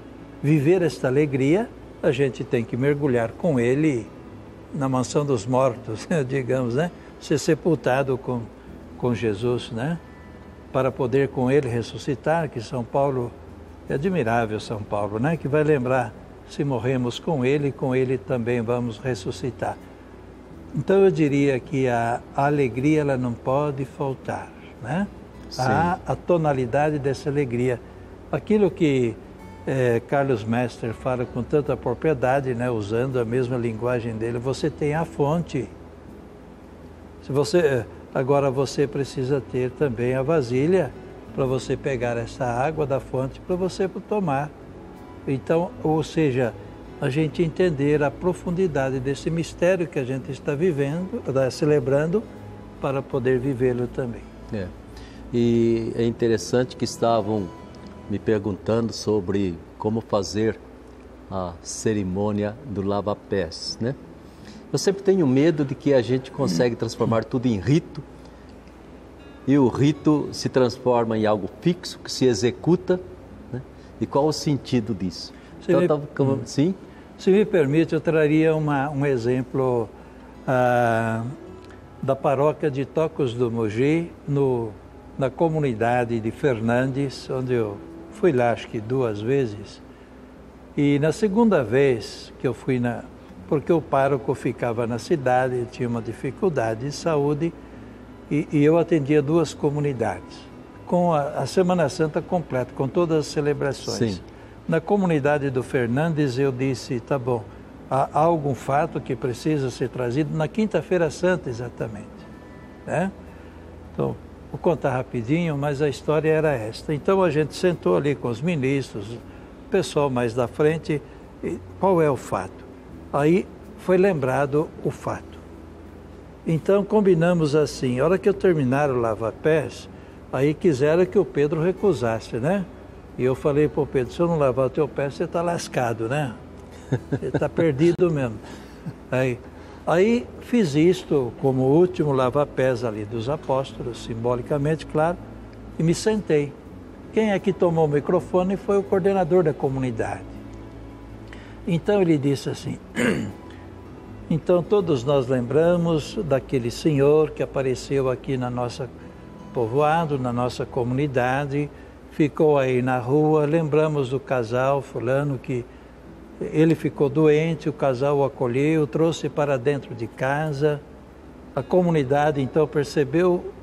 viver esta alegria, a gente tem que mergulhar com Ele na mansão dos mortos, digamos, né? Ser sepultado com Jesus, né? Para poder com Ele ressuscitar, que São Paulo, é admirável São Paulo, né? Que vai lembrar, se morremos com Ele também vamos ressuscitar. Então eu diria que a alegria, ela não pode faltar, né? A tonalidade dessa alegria. Aquilo que Carlos Mestre fala com tanta propriedade, né, usando a mesma linguagem dele, você tem a fonte. Agora você precisa ter também a vasilha para você pegar essa água da fonte para você tomar. Então, ou seja, a gente entender a profundidade desse mistério que a gente está vivendo, celebrando, para poder vivê-lo também. E é interessante que estavam me perguntando sobre como fazer a cerimônia do lava-pés, né? Eu sempre tenho medo de que a gente consegue transformar tudo em rito, e o rito se transforma em algo fixo, que se executa, né? E qual o sentido disso? Sim? Se me permite, eu traria um exemplo da paróquia de Tocos do Mogi, na comunidade de Fernandes, onde eu fui lá acho que 2 vezes. E na segunda vez que eu fui porque o pároco ficava na cidade, tinha uma dificuldade de saúde, e eu atendia 2 comunidades, com a Semana Santa completa, com todas as celebrações. Sim. Na comunidade do Fernandes eu disse, tá bom, há algum fato que precisa ser trazido na Quinta-feira Santa exatamente, né? Então, vou contar rapidinho, mas a história era esta. Então a gente sentou ali com os ministros, o pessoal mais da frente, e qual é o fato? Aí foi lembrado o fato. Então combinamos assim, a hora que eu terminar o lava-pés, aí quiseram que o Pedro recusasse, né? E eu falei para o Pedro, se eu não lavar o teu pé, você está lascado, né? Você está perdido mesmo. Aí fiz isto como último lava-pés ali dos apóstolos, simbolicamente, claro, e me sentei. Quem é que tomou o microfone foi o coordenador da comunidade. Então ele disse assim, então todos nós lembramos daquele senhor que apareceu aqui na nossa povoado, na nossa comunidade, ficou aí na rua, lembramos do casal fulano que ele ficou doente, o casal o acolheu, trouxe para dentro de casa, a comunidade então percebeu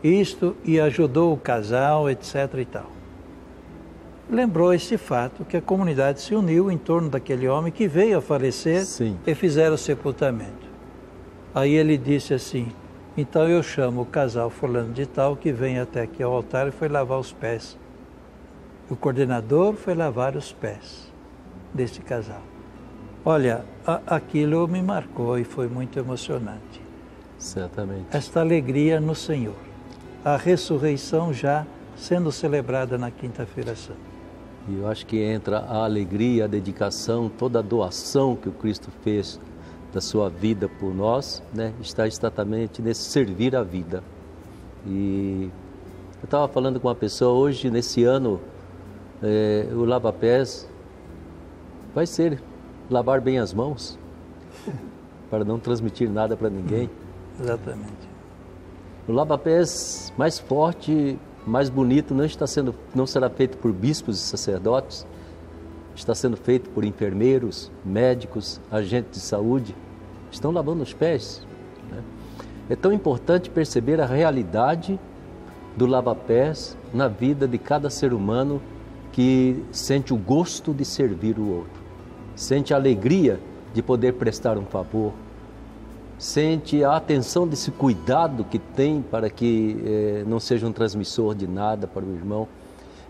isto e ajudou o casal, etc. e tal. Lembrou esse fato que a comunidade se uniu em torno daquele homem que veio a falecer. Sim. E fizeram o sepultamento. Aí ele disse assim, então eu chamo o casal fulano de tal que vem até aqui ao altar e foi lavar os pés. O coordenador foi lavar os pés desse casal. Olha, aquilo me marcou e foi muito emocionante. Certamente. Esta alegria no Senhor. A ressurreição já sendo celebrada na Quinta-feira Santa. E eu acho que entra a alegria, a dedicação, toda a doação que o Cristo fez da sua vida por nós, né, está exatamente nesse servir a vida. E eu estava falando com uma pessoa hoje, nesse ano, o lava-pés vai ser lavar bem as mãos, para não transmitir nada para ninguém. Exatamente. O lava-pés mais forte, mais bonito, não será feito por bispos e sacerdotes, está sendo feito por enfermeiros, médicos, agentes de saúde, estão lavando os pés. Né? É tão importante perceber a realidade do lava-pés na vida de cada ser humano que sente o gosto de servir o outro, sente a alegria de poder prestar um favor, sente a atenção desse cuidado que tem para que não seja um transmissor de nada para o irmão.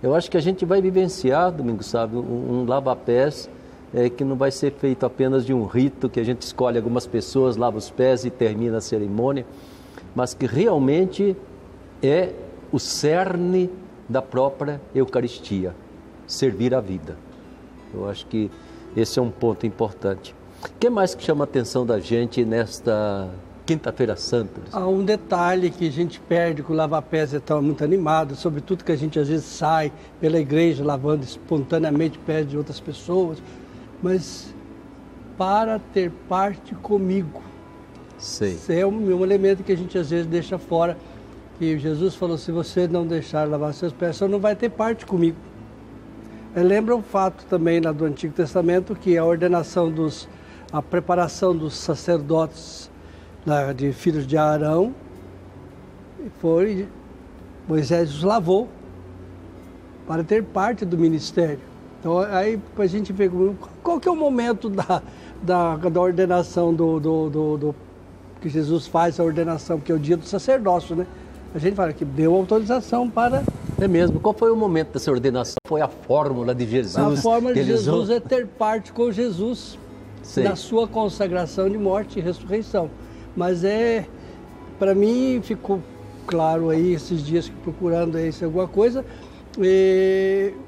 Eu acho que a gente vai vivenciar, Domingos, sabe, um lava-pés que não vai ser feito apenas de um rito, que a gente escolhe algumas pessoas, lava os pés e termina a cerimônia, mas que realmente é o cerne da própria Eucaristia, servir a vida. Eu acho que esse é um ponto importante. O que mais que chama a atenção da gente nesta Quinta-feira Santa? Há um detalhe que a gente perde com o lava-pés, está muito animado, sobretudo que a gente às vezes sai pela igreja lavando espontaneamente pés de outras pessoas, mas para ter parte comigo. Sei. Esse é um elemento que a gente às vezes deixa fora, que Jesus falou, se você não deixar lavar seus pés, você não vai ter parte comigo. Lembra o fato também lá do Antigo Testamento que a preparação dos sacerdotes de filhos de Arão, Moisés os lavou para ter parte do ministério. Então aí a gente vê qual que é o momento da ordenação que Jesus faz a ordenação, que é o dia do sacerdócio, né? A gente fala que deu autorização para... É mesmo. Qual foi o momento dessa ordenação? Foi a fórmula de Jesus? A fórmula de Jesus é ter parte com Jesus. Sei. Na sua consagração de morte e ressurreição. Mas para mim ficou claro aí esses dias procurando aí alguma coisa,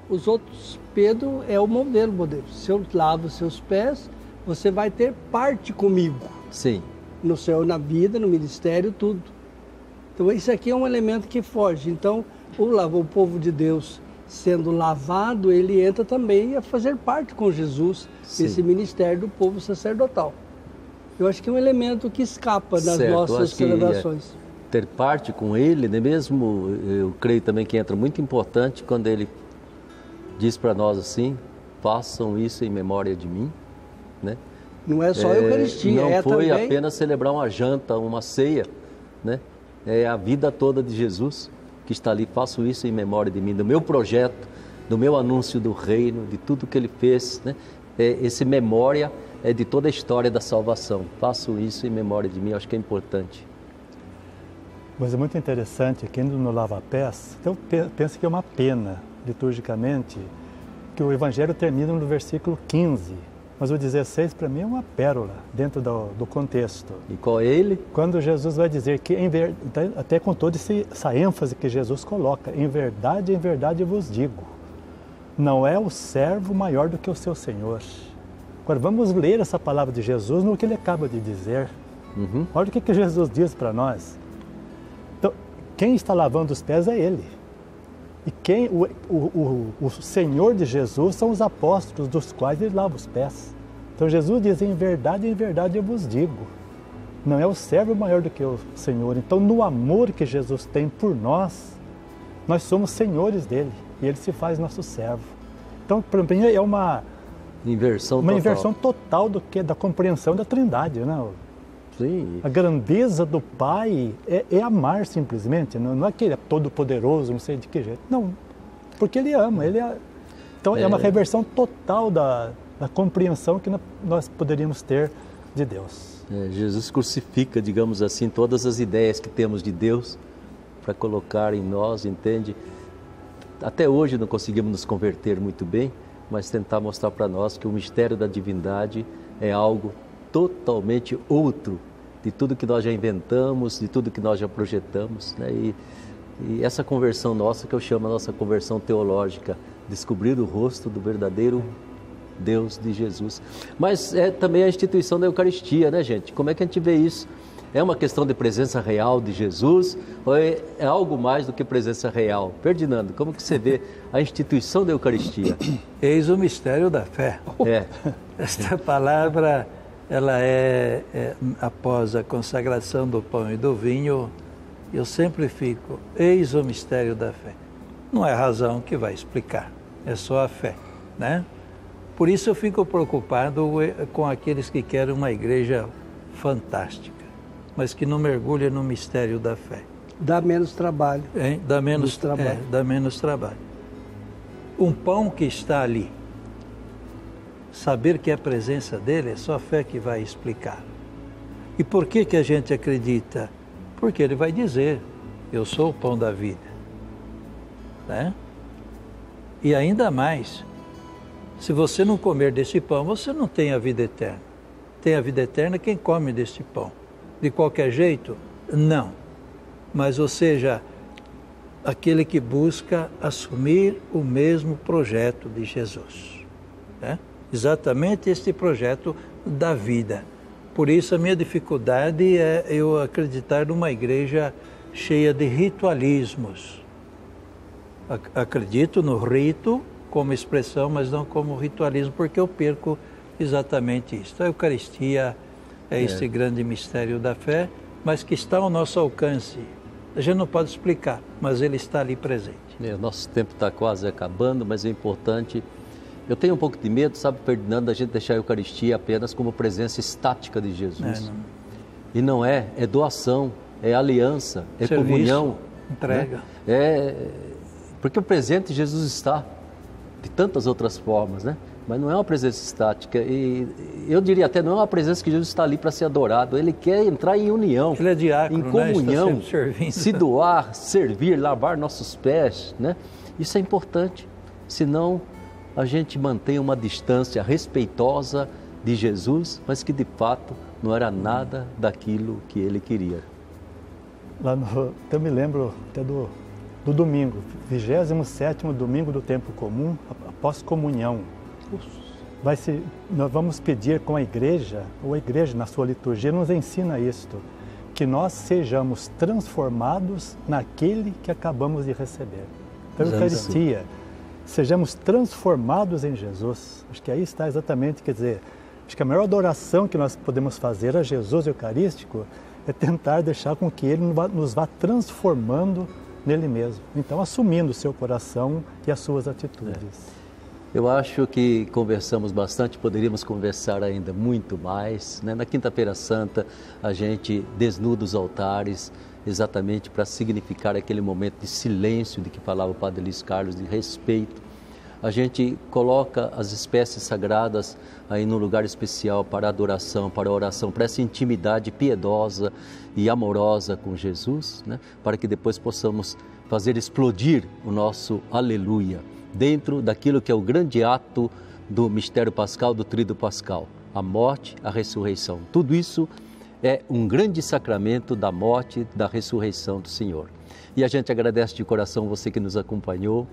os outros, Pedro é o modelo. Se eu lavo seus pés, você vai ter parte comigo. Sim. No céu, na vida, no ministério, tudo. Então isso aqui é um elemento que foge. Então o povo de Deus sendo lavado, ele entra também a fazer parte com Jesus, esse ministério do povo sacerdotal. Eu acho que é um elemento que escapa das nossas celebrações. Ter parte com ele, né? Mesmo, eu creio também que entra muito importante quando ele diz para nós assim, façam isso em memória de mim, né? Não é só a Eucaristia, não foi também... apenas celebrar uma janta, uma ceia, né? É a vida toda de Jesus que está ali, faço isso em memória de mim, do meu projeto, do meu anúncio do reino, de tudo que ele fez, né? Esse memória é de toda a história da salvação, faço isso em memória de mim, acho que é importante. Mas é muito interessante que indo no lava-pés, eu penso que é uma pena, liturgicamente, que o Evangelho termina no versículo 15, mas o 16 para mim é uma pérola dentro do contexto. E qual é ele? Quando Jesus vai dizer que, até com toda essa ênfase que Jesus coloca, em verdade vos digo, não é o servo maior do que o seu Senhor. Agora vamos ler essa palavra de Jesus no que ele acaba de dizer. Olha o que Jesus diz para nós. Então, quem está lavando os pés é ele. E o Senhor de Jesus são os apóstolos, dos quais ele lava os pés. Então Jesus diz, em verdade eu vos digo, não é o servo maior do que o Senhor. Então, no amor que Jesus tem por nós, nós somos senhores dele e ele se faz nosso servo. Então, para mim, é uma inversão total da compreensão da Trindade, né? Sim. A grandeza do Pai é amar simplesmente, não é que ele é todo poderoso, não sei de que jeito. Não, porque ele ama. Então, é uma reversão total da compreensão que nós poderíamos ter de Deus. Jesus crucifica, digamos assim, todas as ideias que temos de Deus para colocar em nós, entende? Até hoje não conseguimos nos converter muito bem, mas tentar mostrar para nós que o mistério da divindade é algo totalmente outro de tudo que nós já inventamos, de tudo que nós já projetamos, né? E essa conversão nossa, que eu chamo a nossa conversão teológica, descobrir o rosto do verdadeiro Deus de Jesus. Mas é também a instituição da Eucaristia, né, gente? Como é que a gente vê isso? É uma questão de presença real de Jesus ou é algo mais do que presença real? Ferdinando, como que você vê a instituição da Eucaristia? Eis o mistério da fé. Esta palavra, ela após a consagração do pão e do vinho, eu sempre fico, eis o mistério da fé. Não é a razão que vai explicar, é só a fé, né? Por isso eu fico preocupado com aqueles que querem uma igreja fantástica, mas que não mergulha no mistério da fé. Dá menos trabalho. Dá menos trabalho. Um pão que está ali, saber que é a presença dele, é só a fé que vai explicar. E por que a gente acredita? Porque ele vai dizer, eu sou o pão da vida. Né? E ainda mais, se você não comer desse pão, você não tem a vida eterna. Tem a vida eterna quem come desse pão. De qualquer jeito? Não. Mas, ou seja, aquele que busca assumir o mesmo projeto de Jesus. Né? Exatamente este projeto da vida. Por isso a minha dificuldade é eu acreditar numa igreja cheia de ritualismos. Acredito no rito como expressão, mas não como ritualismo, porque eu perco exatamente isso. A Eucaristia é esse grande mistério da fé, mas que está ao nosso alcance. A gente não pode explicar, mas ele está ali presente. Nosso tempo está quase acabando, mas é importante. Eu tenho um pouco de medo, sabe, Ferdinando, da gente deixar a Eucaristia apenas como presença estática de Jesus. E não é doação, é aliança, é serviço, comunhão. Entrega. Né? Porque o presente Jesus está de tantas outras formas, né? Mas não é uma presença estática. E eu diria até, não é uma presença que Jesus está ali para ser adorado. Ele quer entrar em união, ele é diácono, em comunhão, né? se doar, servir, lavar nossos pés, né? Isso é importante. Senão, a gente mantém uma distância respeitosa de Jesus, mas que de fato não era nada daquilo que ele queria. Eu me lembro até do domingo, 27º domingo do tempo comum, após comunhão. Nós vamos pedir com a igreja, ou a igreja na sua liturgia nos ensina isto, que nós sejamos transformados naquele que acabamos de receber. Então, a Eucaristia, sejamos transformados em Jesus. Acho que aí está exatamente, quer dizer, acho que a maior adoração que nós podemos fazer a Jesus Eucarístico é tentar deixar com que Ele nos vá transformando nele mesmo. Então, assumindo o seu coração e as suas atitudes. Eu acho que conversamos bastante, poderíamos conversar ainda muito mais, né? Na Quinta-feira Santa, a gente desnuda os altares exatamente para significar aquele momento de silêncio de que falava o Padre Luiz Carlos, de respeito. A gente coloca as espécies sagradas aí num lugar especial para a adoração, para a oração, para essa intimidade piedosa e amorosa com Jesus, né? Para que depois possamos fazer explodir o nosso aleluia dentro daquilo que é o grande ato do mistério pascal, do tríduo pascal, a morte, a ressurreição. Tudo isso é um grande sacramento da morte, da ressurreição do Senhor. E a gente agradece de coração você que nos acompanhou,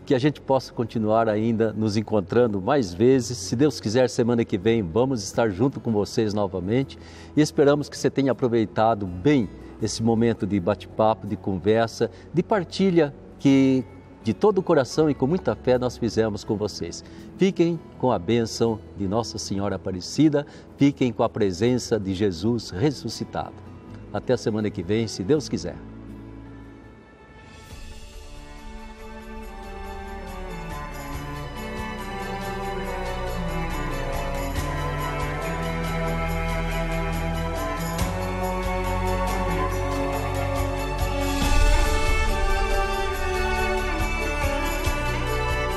que a gente possa continuar ainda nos encontrando mais vezes. Se Deus quiser, semana que vem vamos estar junto com vocês novamente e esperamos que você tenha aproveitado bem esse momento de bate-papo, de conversa, de partilha que de todo o coração e com muita fé nós fizemos com vocês. Fiquem com a bênção de Nossa Senhora Aparecida, fiquem com a presença de Jesus ressuscitado. Até a semana que vem, se Deus quiser.